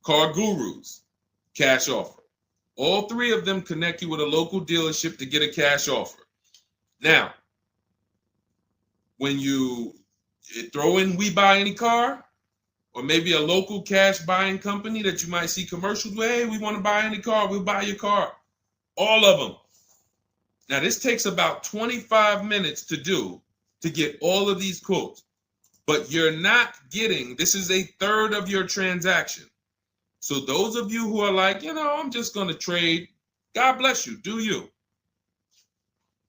Car Gurus, cash offer. All three of them connect you with a local dealership to get a cash offer. Now, when you throw in We Buy Any Car, or maybe a local cash buying company that you might see commercials with, hey, we want to buy any car, we'll buy your car. All of them. Now, this takes about 25 minutes to do to get all of these quotes, but you're not getting, this is a third of your transaction. So those of you who are like, I'm just going to trade, God bless you, do you.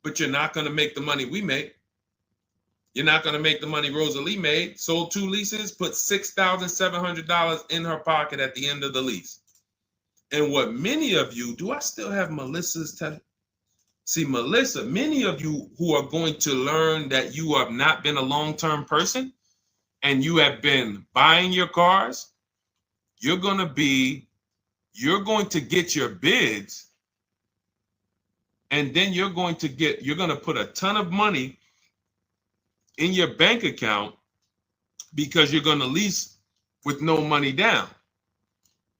But you're not going to make the money we make. You're not going to make the money Rosalie made. Sold 2 leases, put $6,700 in her pocket at the end of the lease. And what many of you, do I still have Melissa's test? See, Melissa, many of you who are going to learn that you have not been a long-term person and you have been buying your cars, you're going to get your bids, and then you're going to put a ton of money in your bank account because you're going to lease with no money down.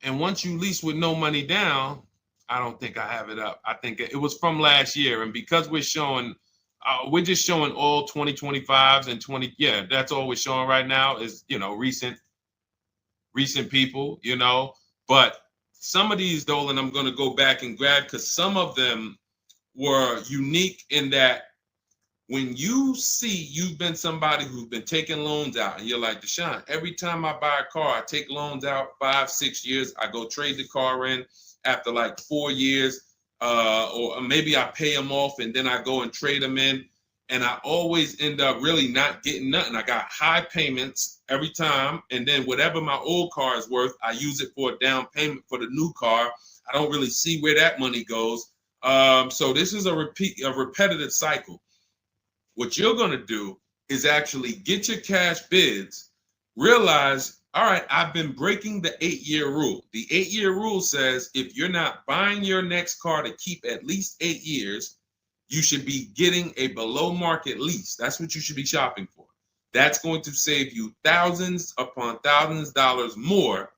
And once you lease with no money down, I don't think I have it up. I think it was from last year. And because we're just showing all 2025s and 20. Yeah, that's all we're showing right now is, recent people, But some of these, Dolan, I'm going to go back and grab because some of them were unique in that when you see you've been somebody who's been taking loans out and you're like, Deshone, every time I buy a car, I take loans out 5-6 years. I go trade the car in after like 4 years, or maybe I pay them off and then I go and trade them in. And I always end up really not getting nothing. I got high payments every time. And then whatever my old car is worth, I use it for a down payment for the new car. I don't really see where that money goes. So this is a repetitive cycle. What you're going to do is actually get your cash bids, realize, all right, I've been breaking the 8-year rule. The 8-year rule says if you're not buying your next car to keep at least 8 years, you should be getting a below market lease. That's what you should be shopping for. That's going to save you thousands upon thousands of dollars more,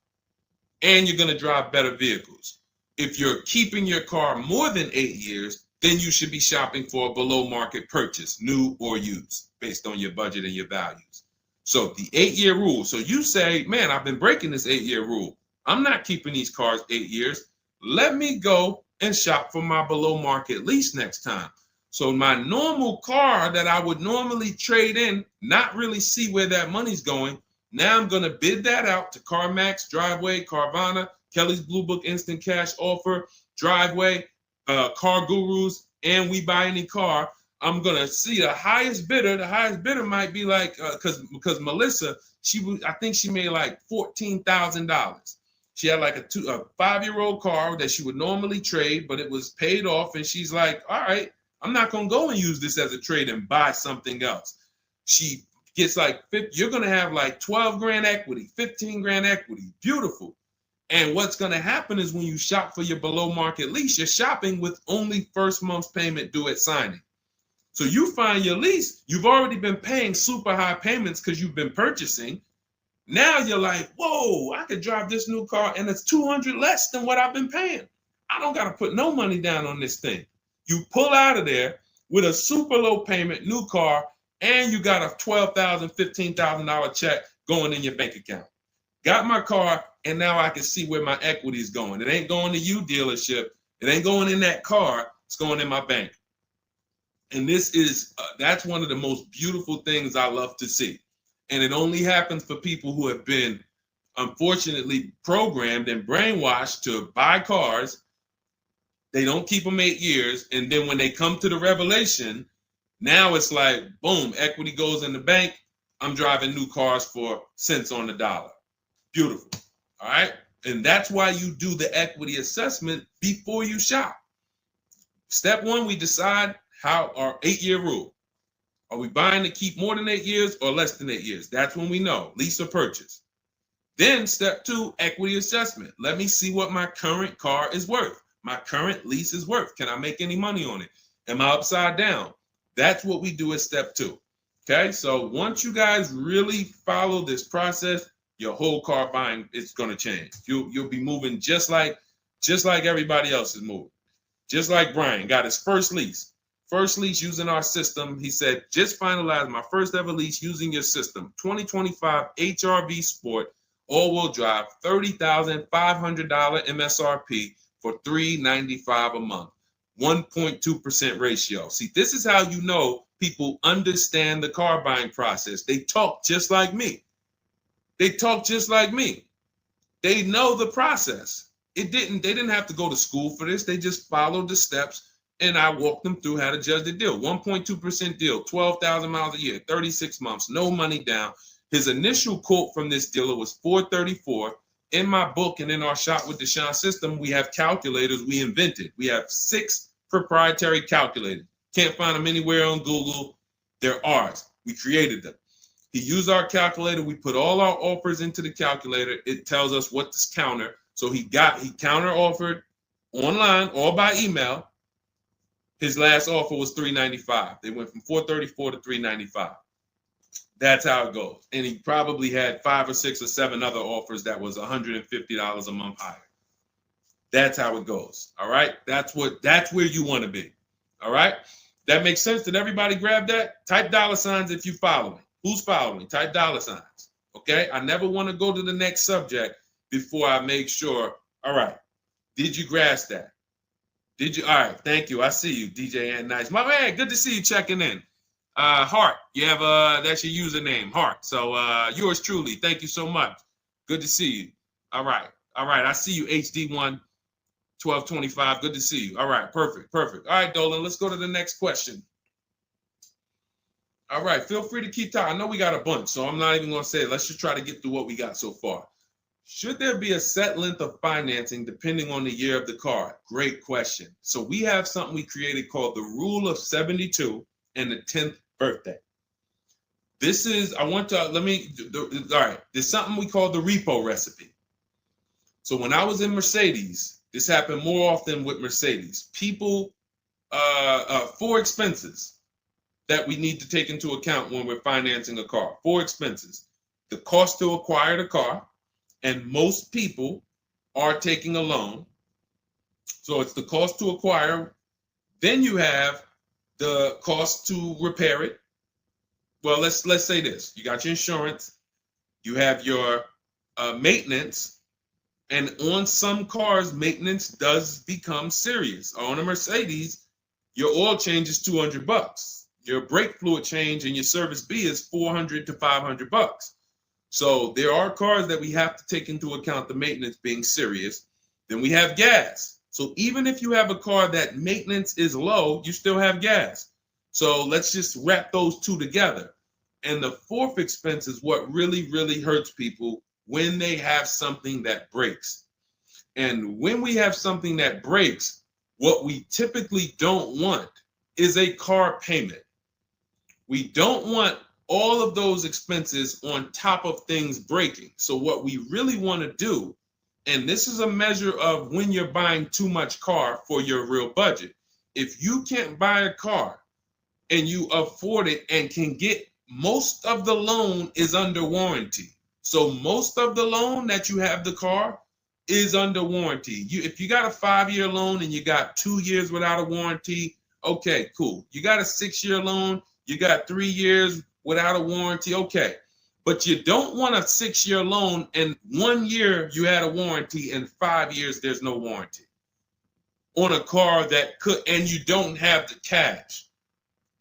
and you're going to drive better vehicles. If you're keeping your car more than 8 years, then you should be shopping for a below market purchase, new or used, based on your budget and your values. So the 8-year rule. So you say, man, I've been breaking this 8-year rule. I'm not keeping these cars 8 years. Let me go and shop for my below market lease next time. So my normal car that I would normally trade in, not really see where that money's going. Now I'm going to bid that out to CarMax, Driveway, Carvana, Kelly's Blue Book Instant Cash Offer, Driveway, Car Gurus, and We Buy Any Car. I'm gonna see the highest bidder. The highest bidder might be like because Melissa, I think she made like $14,000. She had like a 5-year-old car that she would normally trade, but it was paid off, and she's like, all right, I'm not gonna go and use this as a trade and buy something else. She gets like you're gonna have like 12 grand equity, 15 grand equity, beautiful. And what's going to happen is when you shop for your below market lease, you're shopping with only first month's payment due at signing. So you find your lease, you've already been paying super high payments because you've been purchasing. Now you're like, whoa, I could drive this new car and it's $200 less than what I've been paying. I don't got to put no money down on this thing. You pull out of there with a super low payment new car, and you got a $12,000, $15,000 check going in your bank account. Got my car, and now I can see where my equity is going. It ain't going to you, dealership. It ain't going in that car. It's going in my bank. And this is, that's one of the most beautiful things I love to see. And it only happens for people who have been, unfortunately, programmed and brainwashed to buy cars. They don't keep them 8 years. And then when they come to the revelation, now it's like, boom, equity goes in the bank. I'm driving new cars for cents on the dollar. Beautiful. All right. And that's why you do the equity assessment before you shop. Step one, we decide how our 8-year rule. Are we buying to keep more than 8 years or less than 8 years? That's when we know, lease or purchase. Then step two, equity assessment. Let me see what my current car is worth. My current lease is worth. Can I make any money on it? Am I upside down? That's what we do at step 2. Okay, so once you guys really follow this process, your whole car buying is going to change. You'll be moving just like everybody else is moving. Just like Brian got his first lease. First lease using our system. He said, just finalized my first ever lease using your system. 2025 HRV Sport, all-wheel drive, $30,500 MSRP for $395 a month. 1.2% ratio. See, this is how you know people understand the car buying process. They talk just like me. They talk just like me. They know the process. They didn't have to go to school for this. They just followed the steps, and I walked them through how to judge the deal. 1.2% deal, 12,000 miles a year, 36 months, no money down. His initial quote from this dealer was $434. In my book and in our Shop with Deshone system, we have calculators we invented. We have 6 proprietary calculators. Can't find them anywhere on Google. They're ours. We created them. He used our calculator. We put all our offers into the calculator. It tells us what to counter. So he counter offered online or by email. His last offer was $395. They went from $434 to $395. That's how it goes. And he probably had 5 or 6 or 7 other offers that was $150 a month higher. That's how it goes. All right. That's where you want to be. All right. That makes sense. Did everybody grab that? Type $ if you follow me. Who's following? Type $. Okay. I never want to go to the next subject before I make sure. All right. Did you grasp that? Did you? All right. Thank you. I see you, DJ and Nice. My man, good to see you checking in. Hart, you have that's your username, Hart. So yours truly. Thank you so much. Good to see you. All right. I see you, HD1 1225. Good to see you. All right, perfect. All right, Dolan, let's go to the next question. All right, feel free to keep talking. I know we got a bunch, so I'm not even gonna say it. Let's just try to get through what we got so far. Should there be a set length of financing depending on the year of the car? Great question. So we have something we created called the Rule of 72 and the 10th birthday. This is, all right, there's something we call the repo recipe. So when I was in Mercedes, this happened more often with Mercedes. People, 4 expenses that we need to take into account when we're financing a car. 4 expenses. The cost to acquire the car, and most people are taking a loan. So it's the cost to acquire. Then you have the cost to repair it. Well, let's say this. You got your insurance. You have your maintenance. And on some cars, maintenance does become serious. On a Mercedes, your oil change is $200. Your brake fluid change and your service B is $400 to $500. So there are cars that we have to take into account the maintenance being serious. Then we have gas. So even if you have a car that maintenance is low, you still have gas. So let's just wrap those 2 together. And the 4th expense is what really, really hurts people when they have something that breaks. And when we have something that breaks, what we typically don't want is a car payment. We don't want all of those expenses on top of things breaking. So what we really want to do, and this is a measure of when you're buying too much car for your real budget. If you can't buy a car and you afford it and can get, most of the loan is under warranty. So most of the loan that you have the car is under warranty. If you got a 5-year loan and you got 2 years without a warranty, okay, cool. You got a 6-year loan, you got 3 years without a warranty, okay. But you don't want a 6-year loan and 1 year you had a warranty and 5 years there's no warranty on a car that could, and you don't have the cash.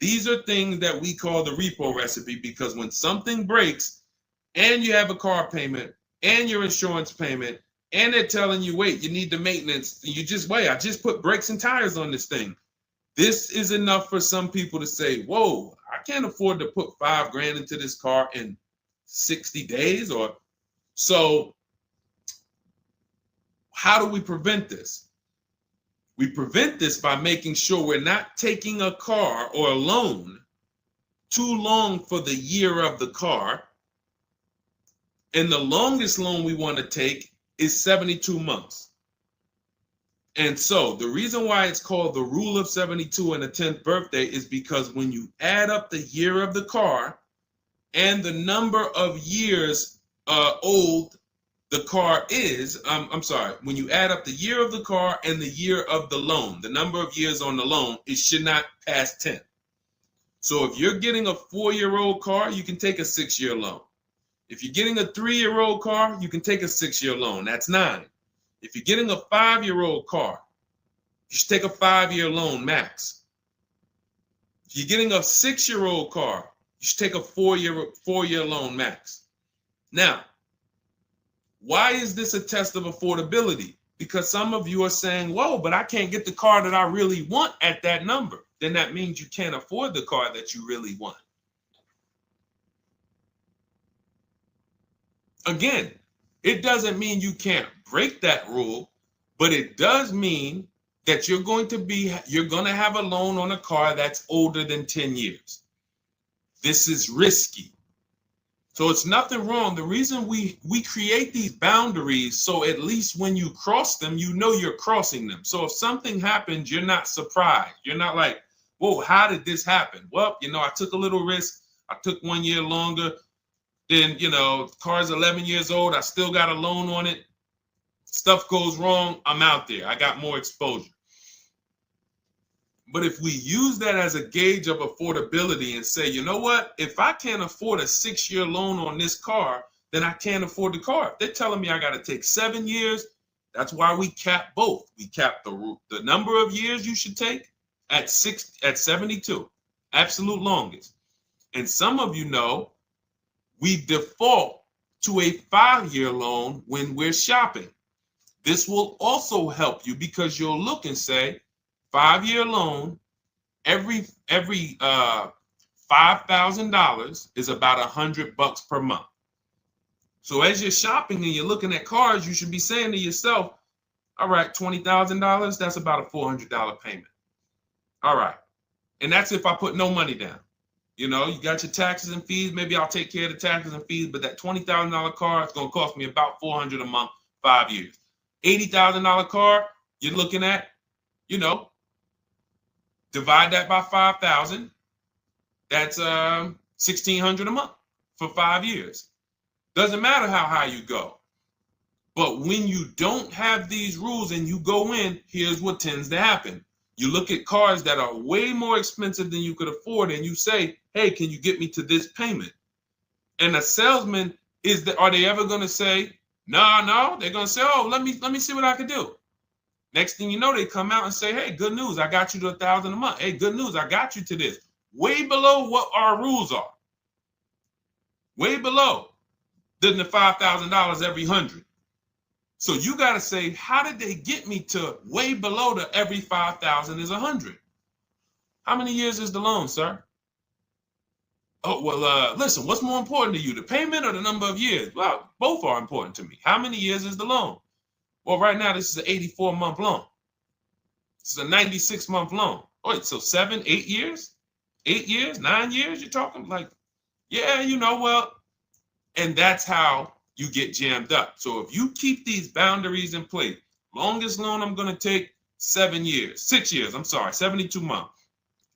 These are things that we call the repo recipe, because when something breaks and you have a car payment and your insurance payment and they're telling you, wait, you need the maintenance, you just wait, I just put brakes and tires on this thing. This is enough for some people to say, whoa, I can't afford to put $5,000 into this car in 60 days. Or so how do we prevent this? We prevent this by making sure we're not taking a car or a loan too long for the year of the car. And the longest loan we want to take is 72 months. And so the reason why it's called the rule of 72 and the 10th birthday is because when you add up the year of the car and the number of years old the car is, I'm sorry, when you add up the year of the car and the year of the loan, the number of years on the loan, it should not pass 10. So if you're getting a 4-year-old car, you can take a 6-year loan. If you're getting a 3-year-old car, you can take a 6-year loan. That's 9. If you're getting a 5-year-old car, you should take a 5-year loan max. If you're getting a 6-year-old car, you should take a 4-year loan max. Now, why is this a test of affordability? Because some of you are saying, whoa, but I can't get the car that I really want at that number. Then that means you can't afford the car that you really want. Again, it doesn't mean you can't break that rule, but it does mean that you're going to have a loan on a car that's older than 10 years. This is risky. So it's nothing wrong. The reason we create these boundaries, so at least when you cross them, you know you're crossing them. So if something happens, you're not surprised. You're not like, whoa, how did this happen? Well, I took a little risk. I took 1 year longer. Then, the car's 11 years old. I still got a loan on it. Stuff goes wrong. I'm out there. I got more exposure. But if we use that as a gauge of affordability and say, you know what, if I can't afford a 6-year loan on this car, then I can't afford the car. If they're telling me I got to take 7 years, that's why we cap both. We cap the number of years you should take at 72, absolute longest. And some of you know we default to a 5-year loan when we're shopping. This will also help you because you'll look and say, 5-year loan, every $5,000 is about $100 per month. So as you're shopping and you're looking at cars, you should be saying to yourself, all right, $20,000, that's about a $400 payment. All right. And that's if I put no money down. You got your taxes and fees. Maybe I'll take care of the taxes and fees, but that $20,000 car is going to cost me about $400 a month, 5 years. $80,000 car, you're looking at, divide that by 5,000. That's $1,600 a month for 5 years. Doesn't matter how high you go. But when you don't have these rules and you go in, here's what tends to happen. You look at cars that are way more expensive than you could afford, and you say, hey, can you get me to this payment? And a salesman, are they ever going to say, no? They're going to say, oh, let me see what I can do. Next thing you know, they come out and say, hey, good news, I got you to $1,000 a month. Hey, good news, I got you to this. Way below what our rules are. Way below than the $5,000 every 100. So you got to say, how did they get me to way below the every 5,000 is 100? How many years is the loan, sir? Oh, well, listen, what's more important to you, the payment or the number of years? Well, both are important to me. How many years is the loan? Well, right now, this is an 84-month loan. This is a 96-month loan. Wait, so 7, 8 years? 8 years, 9 years? You're talking like, yeah, well, and that's how you get jammed up. So if you keep these boundaries in place, longest loan I'm going to take 6 years, 72 months.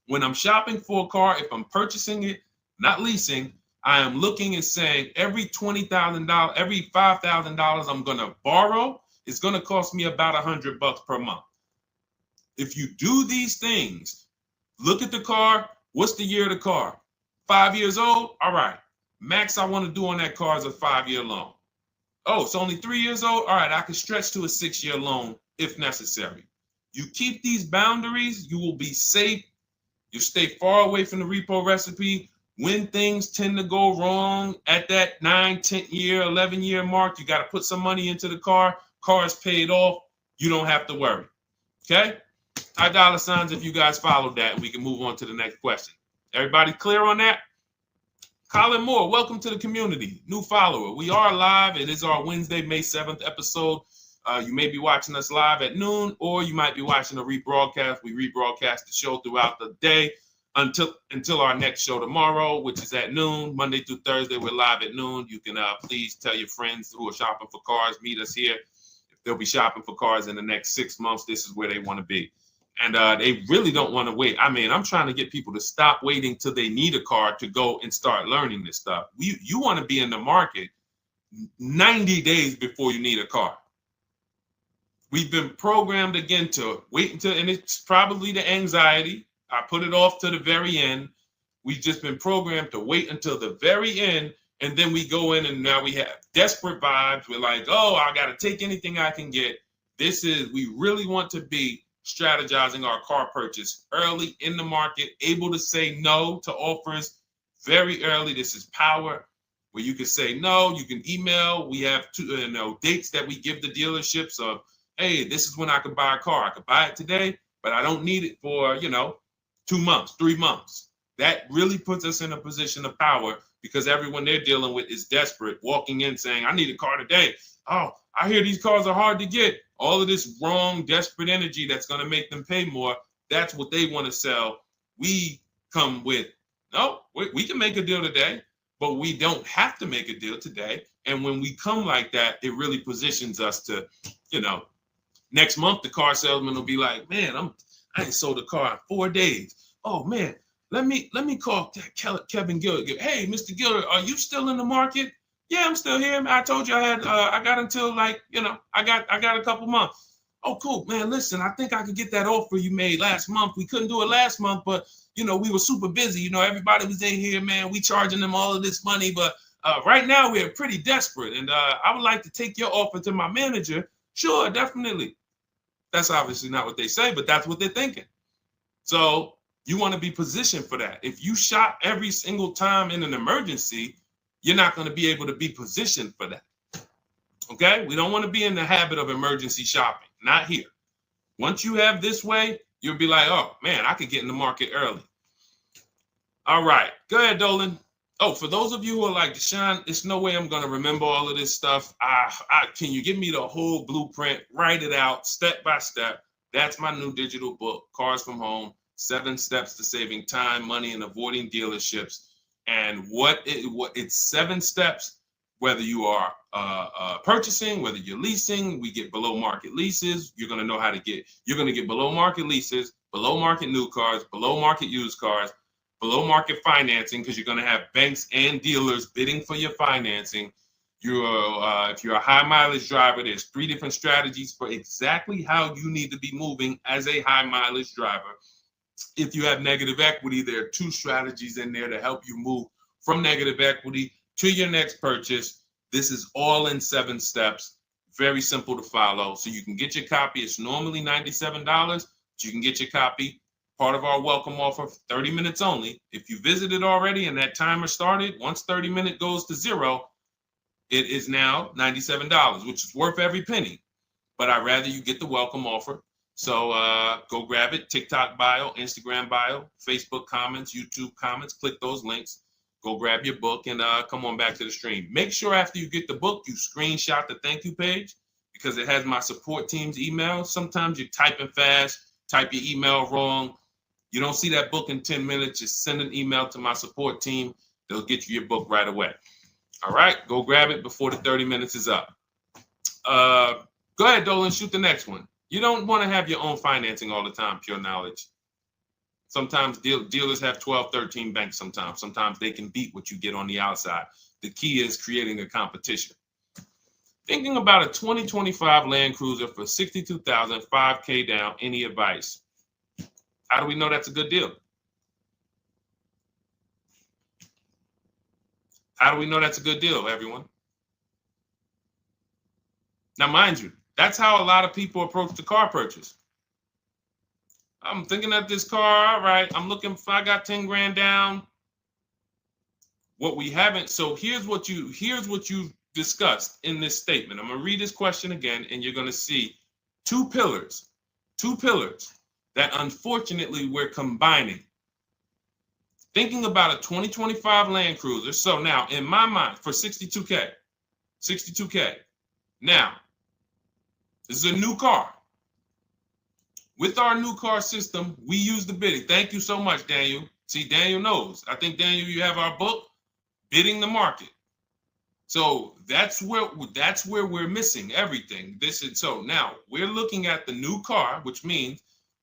When I'm shopping for a car, if I'm purchasing it, not leasing, I am looking and saying every $20,000, every $5,000 I'm going to borrow, it's going to cost me about $100 per month. If you do these things, look at the car. What's the year of the car? 5 years old? All right. Max I want to do on that car is a 5-year loan. Oh, it's only 3 years old? All right, I can stretch to a 6-year loan if necessary. You keep these boundaries, you will be safe. You stay far away from the repo recipe. When things tend to go wrong at that 9, 10 year, 11 year mark, you got to put some money into the car. Car is paid off. You don't have to worry. Okay? High dollar signs if you guys followed that, and we can move on to the next question. Everybody clear on that? Colin Moore, welcome to the community. New follower. We are live. It is our Wednesday, May 7th episode. You may be watching us live at noon, or you might be watching a rebroadcast. We rebroadcast the show throughout the day until our next show tomorrow, which is at noon. Monday through Thursday, we're live at noon. You can please tell your friends who are shopping for cars, meet us here. they'll be shopping for cars in the next 6 months. This is where they want to be. And they really don't want to wait. I mean, I'm trying to get people to stop waiting till they need a car to go and start learning this stuff. You want to be in the market 90 days before you need a car. We've been programmed again to wait until, and it's probably the anxiety. I put it off to the very end. We've just been programmed to wait until the very end, and then we go in and now we have desperate vibes. We're like, oh, I got to take anything I can get. We really want to be strategizing our car purchase early in the market, able to say no to offers very early. This is power, where you can say no. You can email. We have dates that we give the dealerships of, hey, this is when I could buy a car. I could buy it today, but I don't need it for, 2 months, 3 months. That really puts us in a position of power because everyone they're dealing with is desperate, walking in saying, I need a car today. Oh, I hear these cars are hard to get. All of this wrong, desperate energy that's going to make them pay more. That's what they want to sell. We come with, no, we can make a deal today, but we don't have to make a deal today. And when we come like that, it really positions us to, next month, the car salesman will be like, man, I ain't sold a car in 4 days. Oh man, let me call Kevin Gilder. Hey, Mr. Gilder, are you still in the market? Yeah, I'm still here. I told you I got until I got a couple months. Oh, cool, man. Listen, I think I could get that offer you made last month. We couldn't do it last month, but we were super busy. Everybody was in here, man. We charging them all of this money, but right now we're pretty desperate, and I would like to take your offer to my manager. Sure, definitely. That's obviously not what they say, but that's what they're thinking. So you want to be positioned for that. If you shop every single time in an emergency, you're not going to be able to be positioned for that. Okay? We don't want to be in the habit of emergency shopping. Not here. Once you have this way, you'll be like, oh, man, I could get in the market early. All right. Go ahead, Dolan. Oh, for those of you who are like, Deshone, there's no way I'm going to remember all of this stuff. Can you give me the whole blueprint? Write it out step by step. That's my new digital book, Cars from Home, 7 Steps to Saving Time, Money, and Avoiding Dealerships. And it's 7 steps, whether you are purchasing, whether you're leasing. We get below market leases. You're going to get below market leases, below market new cars, below market used cars, below market financing, because you're going to have banks and dealers bidding for your financing. If you're a high mileage driver, there's 3 different strategies for exactly how you need to be moving as a high mileage driver. If you have negative equity, there are 2 strategies in there to help you move from negative equity to your next purchase. This is all in 7 steps. Very simple to follow. So you can get your copy. It's normally $97, but you can get your copy. Part of our welcome offer, 30 minutes only. If you visited already and that timer started, once 30 minutes goes to 0, it is now $97, which is worth every penny. But I'd rather you get the welcome offer. So go grab it. TikTok bio, Instagram bio, Facebook comments, YouTube comments. Click those links. Go grab your book and come on back to the stream. Make sure after you get the book, you screenshot the thank you page because it has my support team's email. Sometimes you're typing fast, type your email wrong. You don't see that book in 10 minutes, just send an email to my support team. They'll get you your book right away. All right, go grab it before the 30 minutes is up. Go ahead, Dolan, shoot the next one. You don't want to have your own financing all the time, pure knowledge. Sometimes dealers have 12, 13 banks sometimes. Sometimes they can beat what you get on the outside. The key is creating a competition. Thinking about a 2025 Land Cruiser for $62,000, $5K down, any advice? How do we know that's a good deal? How do we know that's a good deal, everyone? Now, mind you, that's how a lot of people approach the car purchase. I'm thinking of this car, all right, I'm looking for, I got 10 grand down. What we haven't, so here's what you discussed in this statement. I'm gonna read this question again, and you're gonna see 2 pillars that unfortunately we're combining. Thinking about a 2025 Land Cruiser. So now in my mind for 62K. Now, this is a new car. With our new car system, we use the bidding. Thank you so much, Daniel. See, Daniel knows. I think, Daniel, you have our book, Bidding the Market. So that's where we're missing everything. So now we're looking at the new car, which means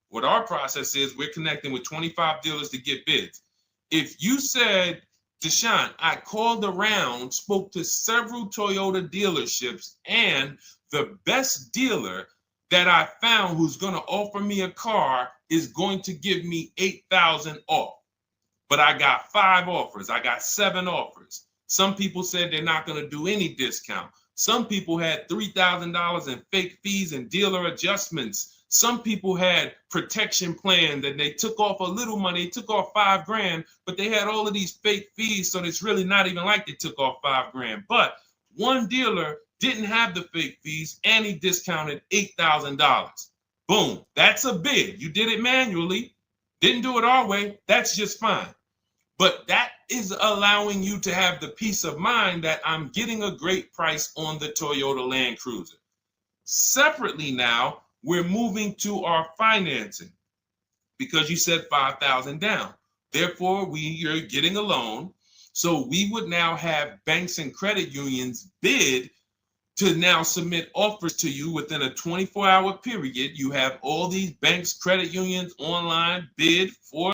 what our process is, we're connecting with 25 dealers to get bids. If you said, Deshone, I called around, spoke to several Toyota dealerships, and the best dealer that I found who's going to offer me a car is going to give me $8,000 off. But I got 5 offers. I got 7 offers. Some people said they're not going to do any discount. Some people had $3,000 in fake fees and dealer adjustments. Some people had protection plans and they took off a little money, took off $5,000, but they had all of these fake fees. So it's really not even like they took off $5,000. But one dealer didn't have the fake fees and he discounted $8,000. Boom. That's a bid. You did it manually. Didn't do it our way. That's just fine. But that is allowing you to have the peace of mind that I'm getting a great price on the Toyota Land Cruiser. Separately now, we're moving to our financing because you said $5,000 down. Therefore, you're getting a loan. So we would now have banks and credit unions bid to now submit offers to you within a 24-hour period. You have all these banks, credit unions online bid for